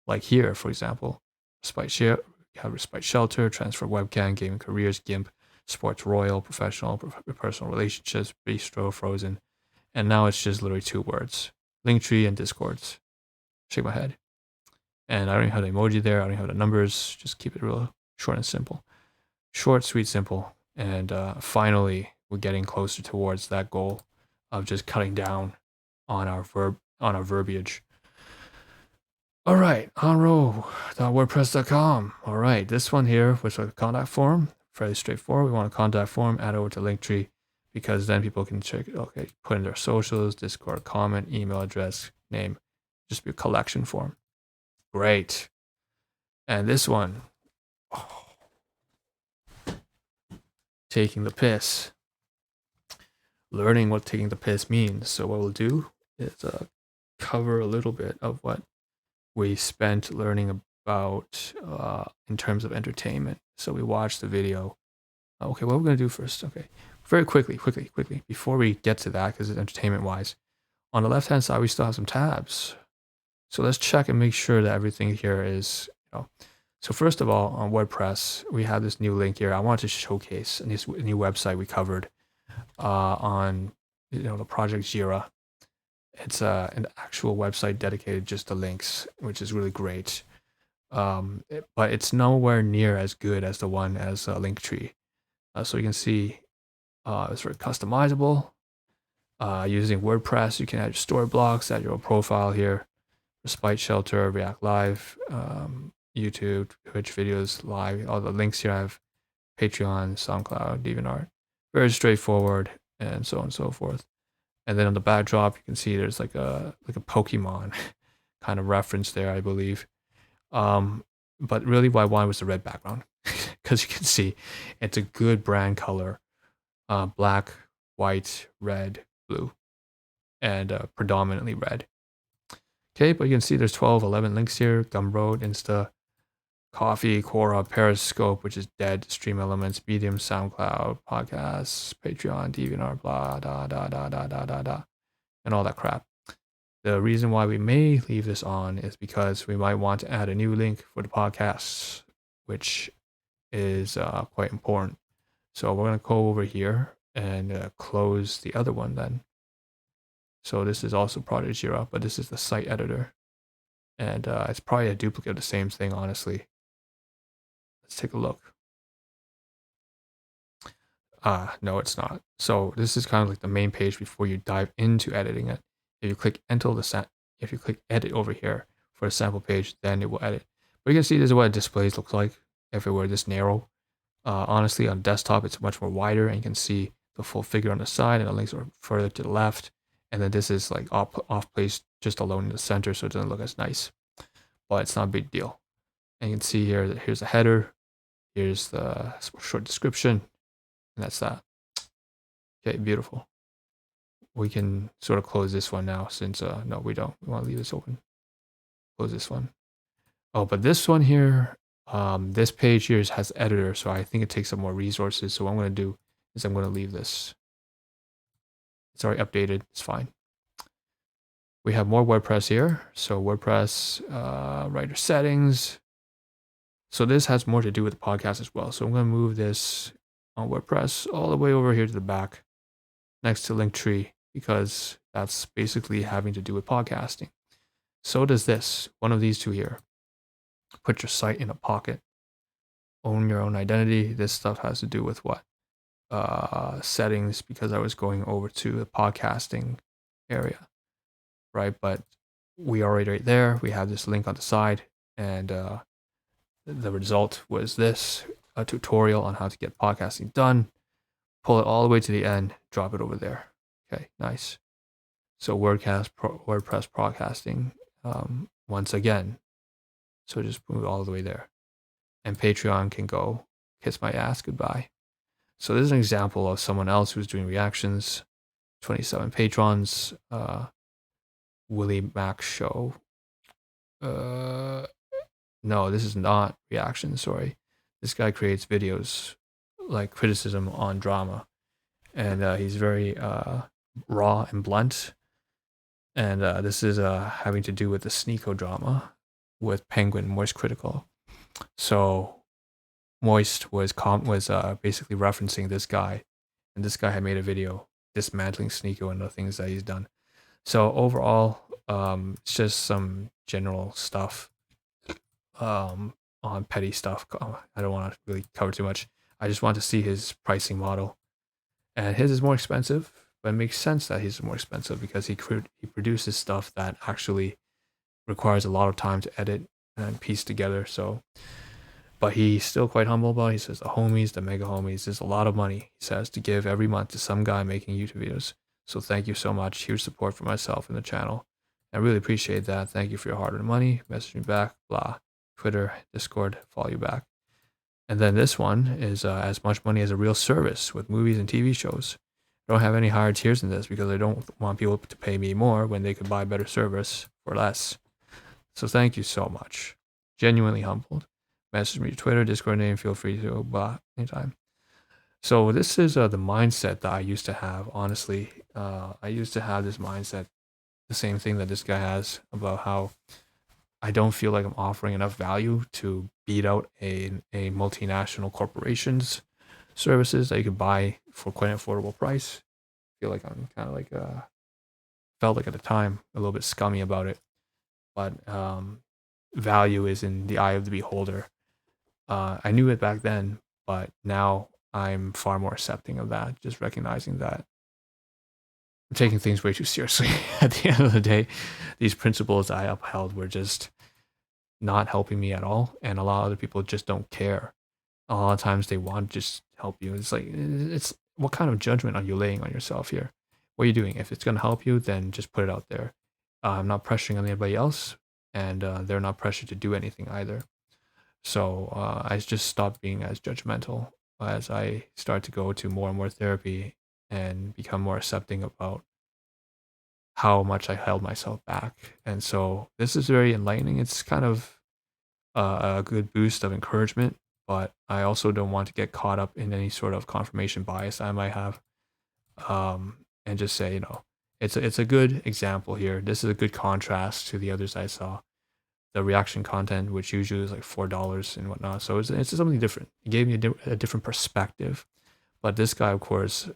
Like here, for example, Respite Shelter, Transfer Webcam, Gaming Careers, GIMP, Sports Royal, Professional, Personal Relationships, Bistro, Frozen. And now it's just literally 2 words. Linktree and Discords. Shake my head. And I don't even have the emoji there. I don't even have the numbers. Just keep it real short and simple. Short, sweet, simple. And finally, we're getting closer towards that goal of just cutting down on our verbiage. All right, onrow.wordpress.com. All right, this one here was like a contact form. Fairly straightforward. We want a contact form, add over to Linktree, because then people can check, okay, put in their socials, Discord, comment, email address, name. Just be a collection form. Great. And this one, taking the piss. Learning what taking the piss means. So what we'll do is cover a little bit of what we spent learning about in terms of entertainment. So we watched the video. Okay, what we're going to do first. Okay, very quickly, before we get to that, because it's entertainment-wise. On the left-hand side, we still have some tabs. So let's check and make sure that everything here is, So first of all, on WordPress, we have this new link here. I wanted to showcase this new website we covered on, the project Zira. It's an actual website dedicated just to links, which is really great. But it's nowhere near as good as the one as Linktree. So you can see it's very customizable. Using WordPress, you can add your story blocks, add your own profile here. Respite Shelter, React Live, YouTube, Twitch videos, live. All the links here I have Patreon, SoundCloud, DeviantArt. Very straightforward, and so on and so forth. And then on the backdrop, you can see there's like a Pokemon kind of reference there, I believe. But really what I wanted was the red background, because you can see it's a good brand color, black, white, red, blue, and predominantly red. Okay, but you can see there's 11 links here: Gumroad, Insta, Coffee, Quora, Periscope, which is dead, Stream Elements, Medium, SoundCloud, Podcasts, Patreon, DeviantArt, blah, da, and all that crap. The reason why we may leave this on is because we might want to add a new link for the podcasts, which is quite important. So we're going to go over here and close the other one then. So this is also Project Zira, but this is the site editor. And it's probably a duplicate of the same thing, honestly. Let's take a look. No, it's not. So this is kind of like the main page before you dive into editing it. If you click if you click edit over here for a sample page, then it will edit. But you can see this is what displays looks like if it were this narrow. Honestly, on desktop, it's much more wider, and you can see the full figure on the side, and the links are further to the left. And then this is like off place just alone in the center, so it doesn't look as nice. But it's not a big deal. And you can see here that here's the header, here's the short description, and that's that. Okay, beautiful. We can sort of close this one now, since no, we don't. We want to leave this open. Close this one. Oh, but this one here, this page here has editor, so I think it takes up more resources. So what I'm going to do is I'm going to leave this. It's already updated. It's fine. We have more WordPress here. So WordPress, writer settings. So this has more to do with the podcast as well. So I'm going to move this on WordPress all the way over here to the back next to Linktree, because that's basically having to do with podcasting. So does this, one of these two here. Put your site in a pocket. Own your own identity. This stuff has to do with what? Settings, because I was going over to the podcasting area, right? But we are right there. We have this link on the side, and the result was this, a tutorial on how to get podcasting done. Pull it all the way to the end, drop it over there. Okay, nice. So WordPress broadcasting, once again. So just move all the way there. And Patreon can go kiss my ass goodbye. So this is an example of someone else who's doing reactions. 27 patrons. Willie Mac Show. No, this is not reaction, sorry. This guy creates videos like criticism on drama. And he's very raw and blunt. And this is having to do with the Sneeko drama with Penguin Moist Critical. So Moist was basically referencing this guy, and this guy had made a video dismantling Sneeko and the things that he's done. So overall, it's just some general stuff on petty stuff. I don't want to really cover too much. I just want to see his pricing model, and his is more expensive, but it makes sense that he's more expensive because he produces stuff that actually requires a lot of time to edit and piece together. So, but he's still quite humble about it. He says the homies, the mega homies, there's a lot of money, he says, to give every month to some guy making YouTube videos. So thank you so much. Huge support for myself and the channel. I really appreciate that. Thank you for your hard-earned money. Message me back, blah. Twitter, Discord, follow you back. And then this one is as much money as a real service with movies and TV shows. I don't have any higher tiers in this because I don't want people to pay me more when they could buy better service for less. So thank you so much. Genuinely humbled. Message me Twitter, Discord name, feel free to blah anytime. So this is the mindset that I used to have, honestly. I used to have this mindset, the same thing that this guy has, about how I don't feel like I'm offering enough value to beat out a multinational corporation's services that you could buy for quite an affordable price. I feel like I'm kind of like, felt like at the time, a little bit scummy about it. But value is in the eye of the beholder. I knew it back then, but now I'm far more accepting of that, just recognizing that I'm taking things way too seriously. At the end of the day, these principles I upheld were just not helping me at all, and a lot of other people just don't care. A lot of times they want to just help you. It's like, it's what kind of judgment are you laying on yourself here? What are you doing? If it's going to help you, then just put it out there. I'm not pressuring on anybody else, and they're not pressured to do anything either. So I just stopped being as judgmental as I start to go to more and more therapy and become more accepting about how much I held myself back. And so this is very enlightening. It's kind of a good boost of encouragement, but I also don't want to get caught up in any sort of confirmation bias I might have, and just say, it's a good example here. This is a good contrast to the others I saw. The reaction content, which usually is like $4 and whatnot. So it's something different. It gave me a different perspective. But this guy, of course,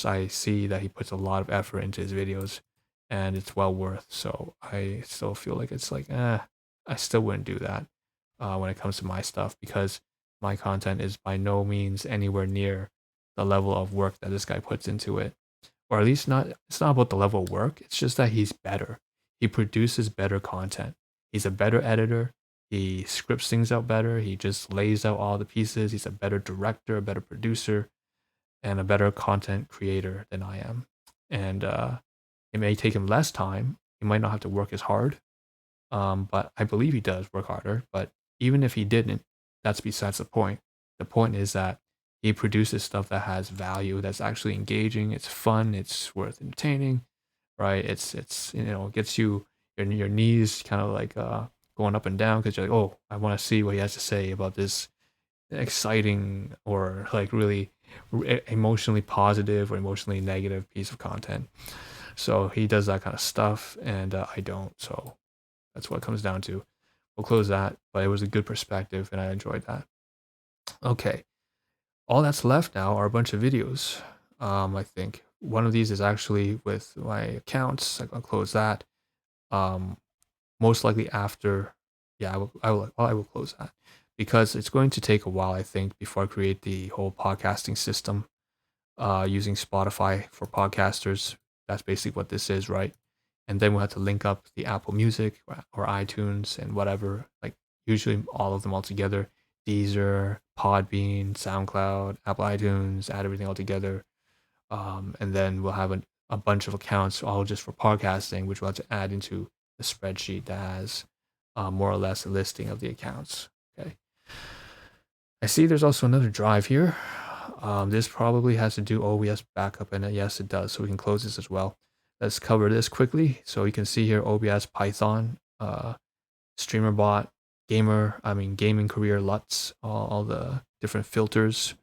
I see that he puts a lot of effort into his videos, and it's well worth. So I still feel like it's like, I still wouldn't do that when it comes to my stuff, because my content is by no means anywhere near the level of work that this guy puts into it. Or at least it's not about the level of work. It's just that he's better. He produces better content. He's a better editor. He scripts things out better. He just lays out all the pieces. He's a better director, a better producer, and a better content creator than I am. And it may take him less time. He might not have to work as hard. But I believe he does work harder. But even if he didn't, that's besides the point. The point is that he produces stuff that has value, that's actually engaging. It's fun. It's worth entertaining, right? It's it gets you your knees kind of like going up and down because you're like, oh, I want to see what he has to say about this exciting or like really emotionally positive or emotionally negative piece of content. So he does that kind of stuff, and I don't. So that's what it comes down to. We'll close that, but it was a good perspective, and I enjoyed that. Okay, all that's left now are a bunch of videos. I think one of these is actually with my accounts. I'll close that. Most likely after, yeah, I will close that because it's going to take a while, I think, before I create the whole podcasting system using Spotify for podcasters. That's basically what this is, right? And then we'll have to link up the Apple Music or iTunes and whatever, like usually all of them all together. Deezer, Podbean, SoundCloud, Apple iTunes, add everything all together. And then we'll have a bunch of accounts all just for podcasting, which we'll have to add into the spreadsheet that has more or less a listing of the accounts. Okay. I see there's also another drive here. This probably has to do OBS backup, and yes, it does. So we can close this as well. Let's cover this quickly. So you can see here OBS Python, streamer bot, gaming career LUTs, all the different filters,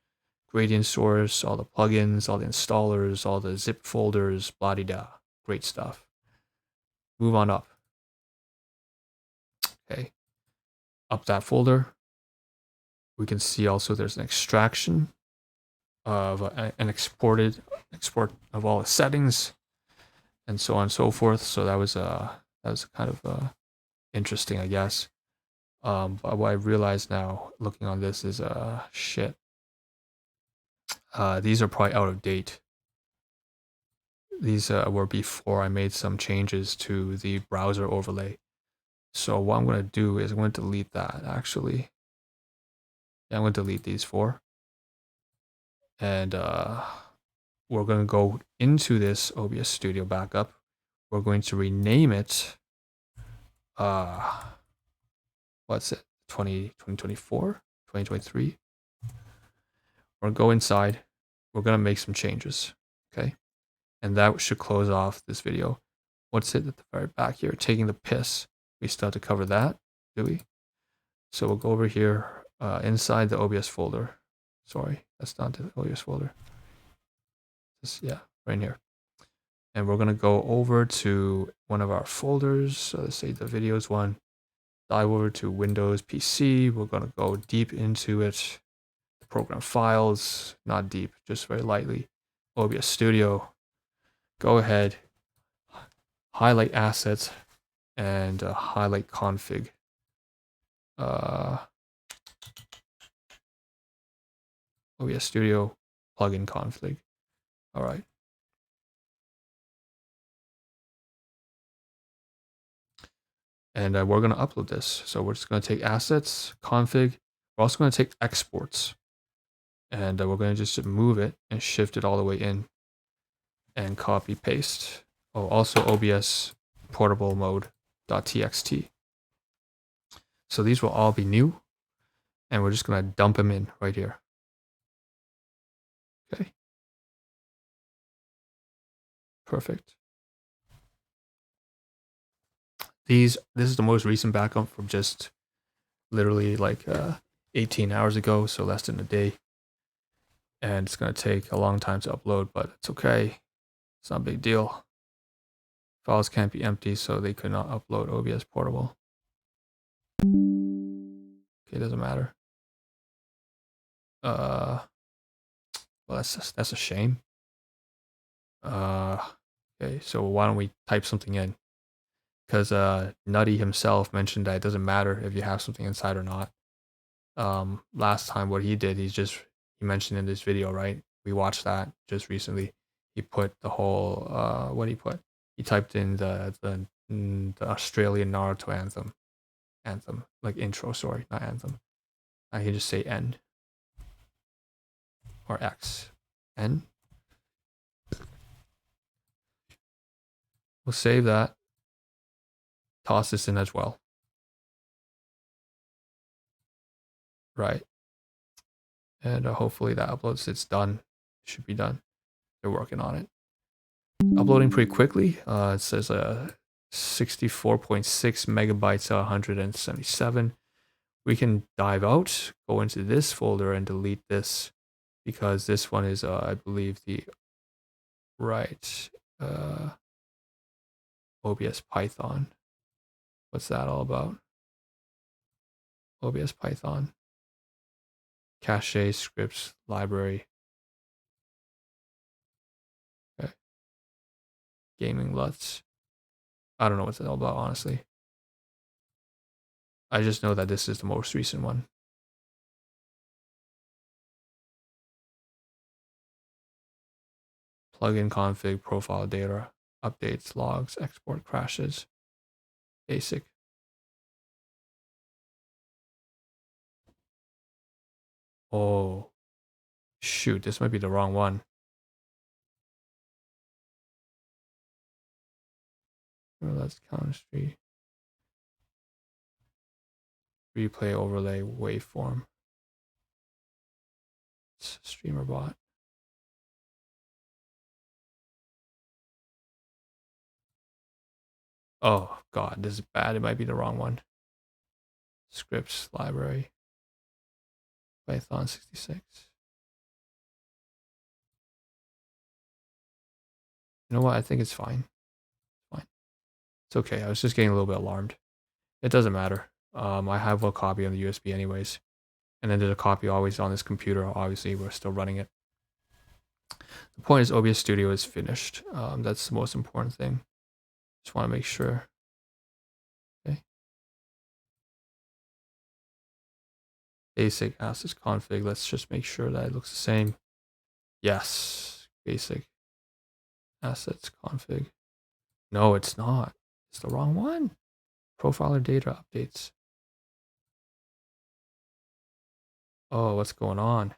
gradient source, all the plugins, all the installers, all the zip folders, blah de da. Great stuff. Move on up. Okay. Up that folder. We can see also there's an extraction of an export of all the settings and so on and so forth. So that was kind of interesting, I guess. But what I realize now looking on this is shit. These are probably out of date. These were before I made some changes to the browser overlay. So what I'm going to do is I'm going to delete that actually. Yeah, I'm going to delete these four. And we're going to go into this OBS Studio backup. We're going to rename it. What's it? 2024? 2023? We're going to go inside. We're going to make some changes. Okay. And that should close off this video. What's it at the very back here? Taking the piss. We still have to cover that, do we? So we'll go over here inside the OBS folder. Sorry, that's not the OBS folder. Yeah, right in here. And we're going to go over to one of our folders. So let's say the videos one. Dive over to Windows PC. We're going to go deep into it. The program files, not deep, just very lightly. OBS Studio. Go ahead, highlight assets, and highlight config. OBS Studio plugin config. All right. And we're going to upload this. So we're just going to take assets, config. We're also going to take exports. And we're going to just move it and shift it all the way in. And copy paste. Oh, also OBS portable mode.txt. So these will all be new. And we're just going to dump them in right here. Okay. Perfect. This is the most recent backup from just literally like 18 hours ago, so less than a day. And it's going to take a long time to upload, but it's okay. It's not a big deal. Files can't be empty, so they could not upload OBS portable. Okay, doesn't matter. Well, that's a shame. Okay, so why don't we type something in? Because Nutty himself mentioned that it doesn't matter if you have something inside or not. Last time what he did, he mentioned in this video, right? We watched that just recently. He put the whole what did he put? He typed in the Australian Naruto anthem, like intro, sorry, not anthem. I can just say N or X. N. We'll save that. Toss this in as well. Right. And hopefully that uploads. It's done. It should be done. They're working on it. Uploading pretty quickly. It says 64.6 megabytes, 177. We can dive out, go into this folder and delete this because this one is, I believe, the right OBS Python. What's that all about? OBS Python. Cache, scripts, library. Okay. Gaming LUTs. I don't know what it's all about, honestly. I just know that this is the most recent one. Plugin config, profile data, updates, logs, export crashes, basic. Oh, shoot, this might be the wrong one. That's chemistry. Replay overlay waveform. Streamer bot. Oh god, this is bad. It might be the wrong one. Scripts library. Python 66. You know what? I think it's fine. Fine. It's okay. I was just getting a little bit alarmed. It doesn't matter. I have a copy on the USB anyways. And then there's a copy always on this computer. Obviously, we're still running it. The point is OBS Studio is finished. That's the most important thing. Just want to make sure. Okay. Basic assets config. Let's just make sure that it looks the same. Yes. Basic assets config. No, it's not. It's the wrong one. Profiler data updates. Oh, what's going on?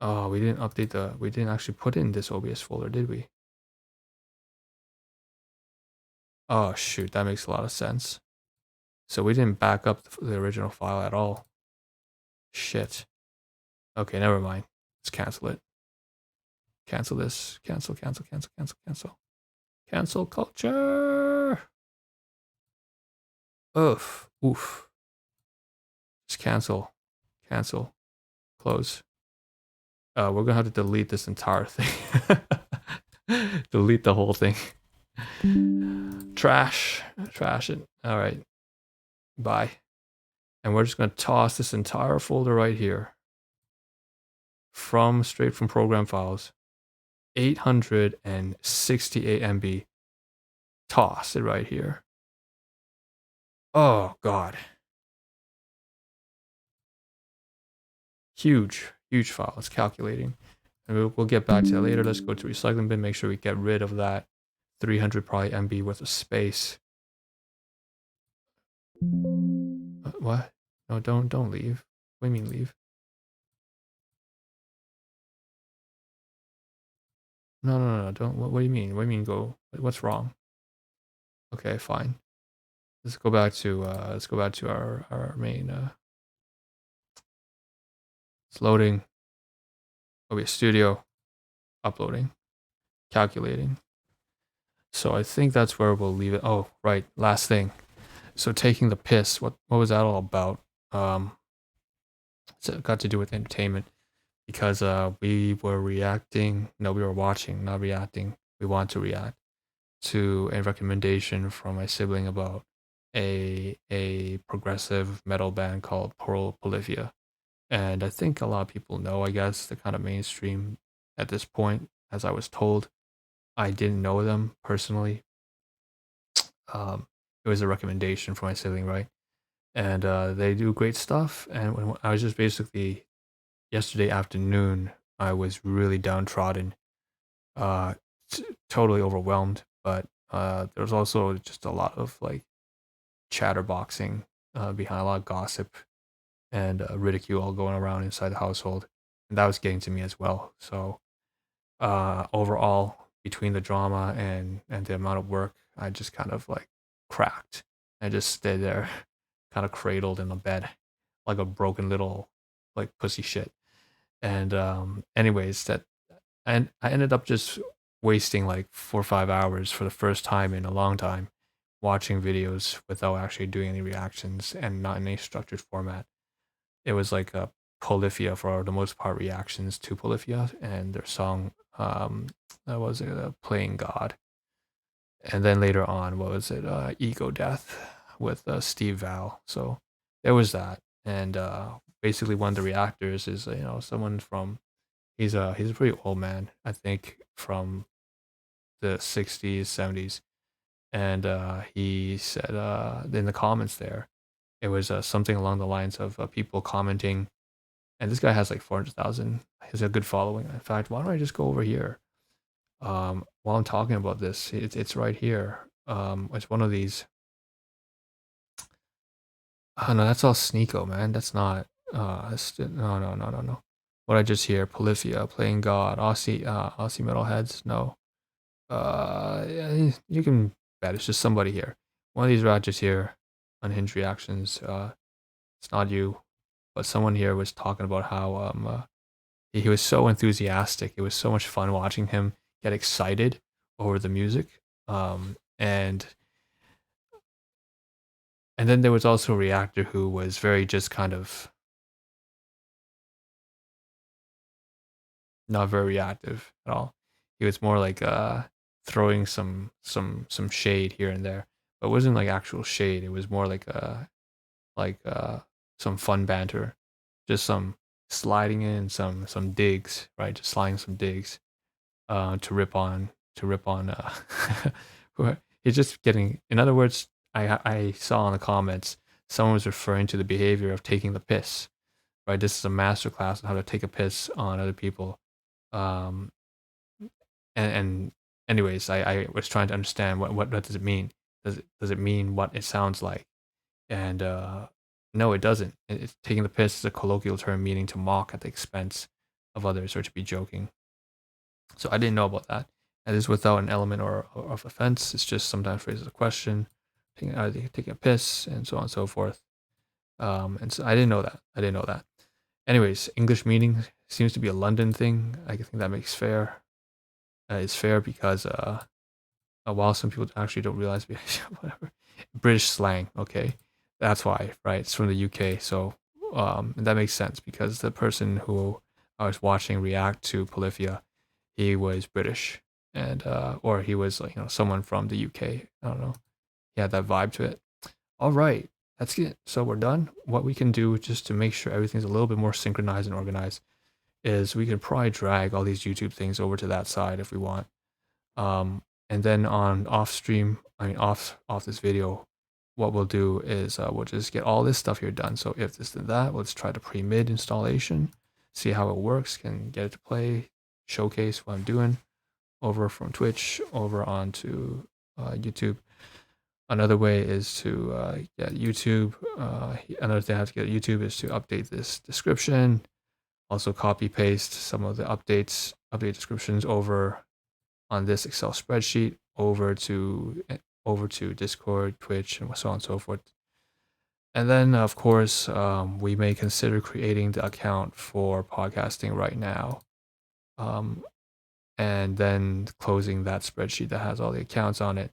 Oh, we didn't update we didn't actually put in this OBS folder, did we? Oh, shoot, that makes a lot of sense. So we didn't back up the original file at all. Shit. Okay, never mind. Let's cancel it. Cancel this. Cancel, cancel, cancel, cancel, cancel. Cancel culture. Oof. Oof. Just cancel. Cancel. Close. We're gonna have to delete this entire thing. Delete the whole thing. Trash. Trash it. Alright. Bye. And we're just gonna toss this entire folder right here. Straight from program files. 868 MB. Toss it right here. Oh god. Huge file. It's calculating. And we'll get back to that later. Let's go to recycling bin, make sure we get rid of that 300 probably MB worth of space. What? No, don't leave. What do you mean leave? No, don't. What do you mean? What do you mean go? What's wrong? Okay, fine. Let's go back to our main. It's loading. OBS Studio, uploading, calculating. So I think that's where we'll leave it. Oh, right. Last thing. So taking the piss. What was that all about? It's got to do with entertainment. Because we were reacting. No, we were watching, not reacting. We want to react to a recommendation from my sibling about a progressive metal band called Polyphia. And I think a lot of people know, I guess, they're kind of mainstream at this point, as I was told. I didn't know them personally. It was a recommendation from my sibling, right? And they do great stuff. And when I was just basically, yesterday afternoon, I was really downtrodden, totally overwhelmed. But there was also just a lot of like chatterboxing behind, a lot of gossip and ridicule going around inside the household, and that was getting to me as well. So overall, between the drama and the amount of work, I just kind of like cracked. I just stayed there, kind of cradled in the bed, like a broken little like pussy shit. And anyways, and I ended up just wasting like 4 or 5 hours for the first time in a long time watching videos without actually doing any reactions and not in any structured format. It was like a Polyphia for the most part, reactions to Polyphia and their song that was Playing God. And then later on, what was it, Ego Death with Steve Val. So there was that. And basically one of the reactors is someone from, he's a pretty old man, I think from the 60s 70s. And he said in the comments there, it was something along the lines of people commenting, and this guy has like 400,000. He's a good following. In fact, why don't I just go over here? While I'm talking about this, it's right here. It's one of these. Oh no, that's all Sneeko, man. That's not. No. What I just hear, Polyphia, Playing God, Aussie Metalheads, no. Yeah, you can bet it's just somebody here. One of these ratchets here, Unhinged Reactions, it's not you, but someone here was talking about how he was so enthusiastic. It was so much fun watching him get excited over the music. And then there was also a reactor who was very just kind of not very reactive at all. He was more like throwing some shade here and there, but it wasn't like actual shade. It was more like some fun banter, just some sliding in some digs, right? Just sliding some digs to rip on he's just getting, in other words, I saw in the comments someone was referring to the behavior of taking the piss, right? This is a master class on how to take a piss on other people. um and anyways, I was trying to understand what does it mean. Does it mean what it sounds like? And no, it doesn't. It's taking the piss is a colloquial term meaning to mock at the expense of others or to be joking. So I didn't know about that. And this is without an element or of offense. It's just sometimes raises a question, taking a piss, and so on and so forth. And so I didn't know that. Anyways, English meaning seems to be a London thing. I think that makes fair. It's fair because while some people actually don't realize, whatever, British slang. Okay, that's why, right? It's from the UK, so and that makes sense because the person who I was watching react to Polyphia, he was British, and or he was like, someone from the UK. I don't know. He had that vibe to it. All right, that's it. So we're done. What we can do just to make sure everything's a little bit more synchronized and organized is we can probably drag all these YouTube things over to that side if we want. And then on off this video, what we'll do is we'll just get all this stuff here done. So if this and that, let's try the pre-mid installation, see how it works, can get it to play, showcase what I'm doing over from Twitch over onto YouTube. Another way is to get YouTube. Another thing I have to get YouTube is to update this description. Also copy paste some of the update descriptions over on this Excel spreadsheet over to Discord, Twitch, and so on and so forth. And then, of course, we may consider creating the account for podcasting right now, and then closing that spreadsheet that has all the accounts on it,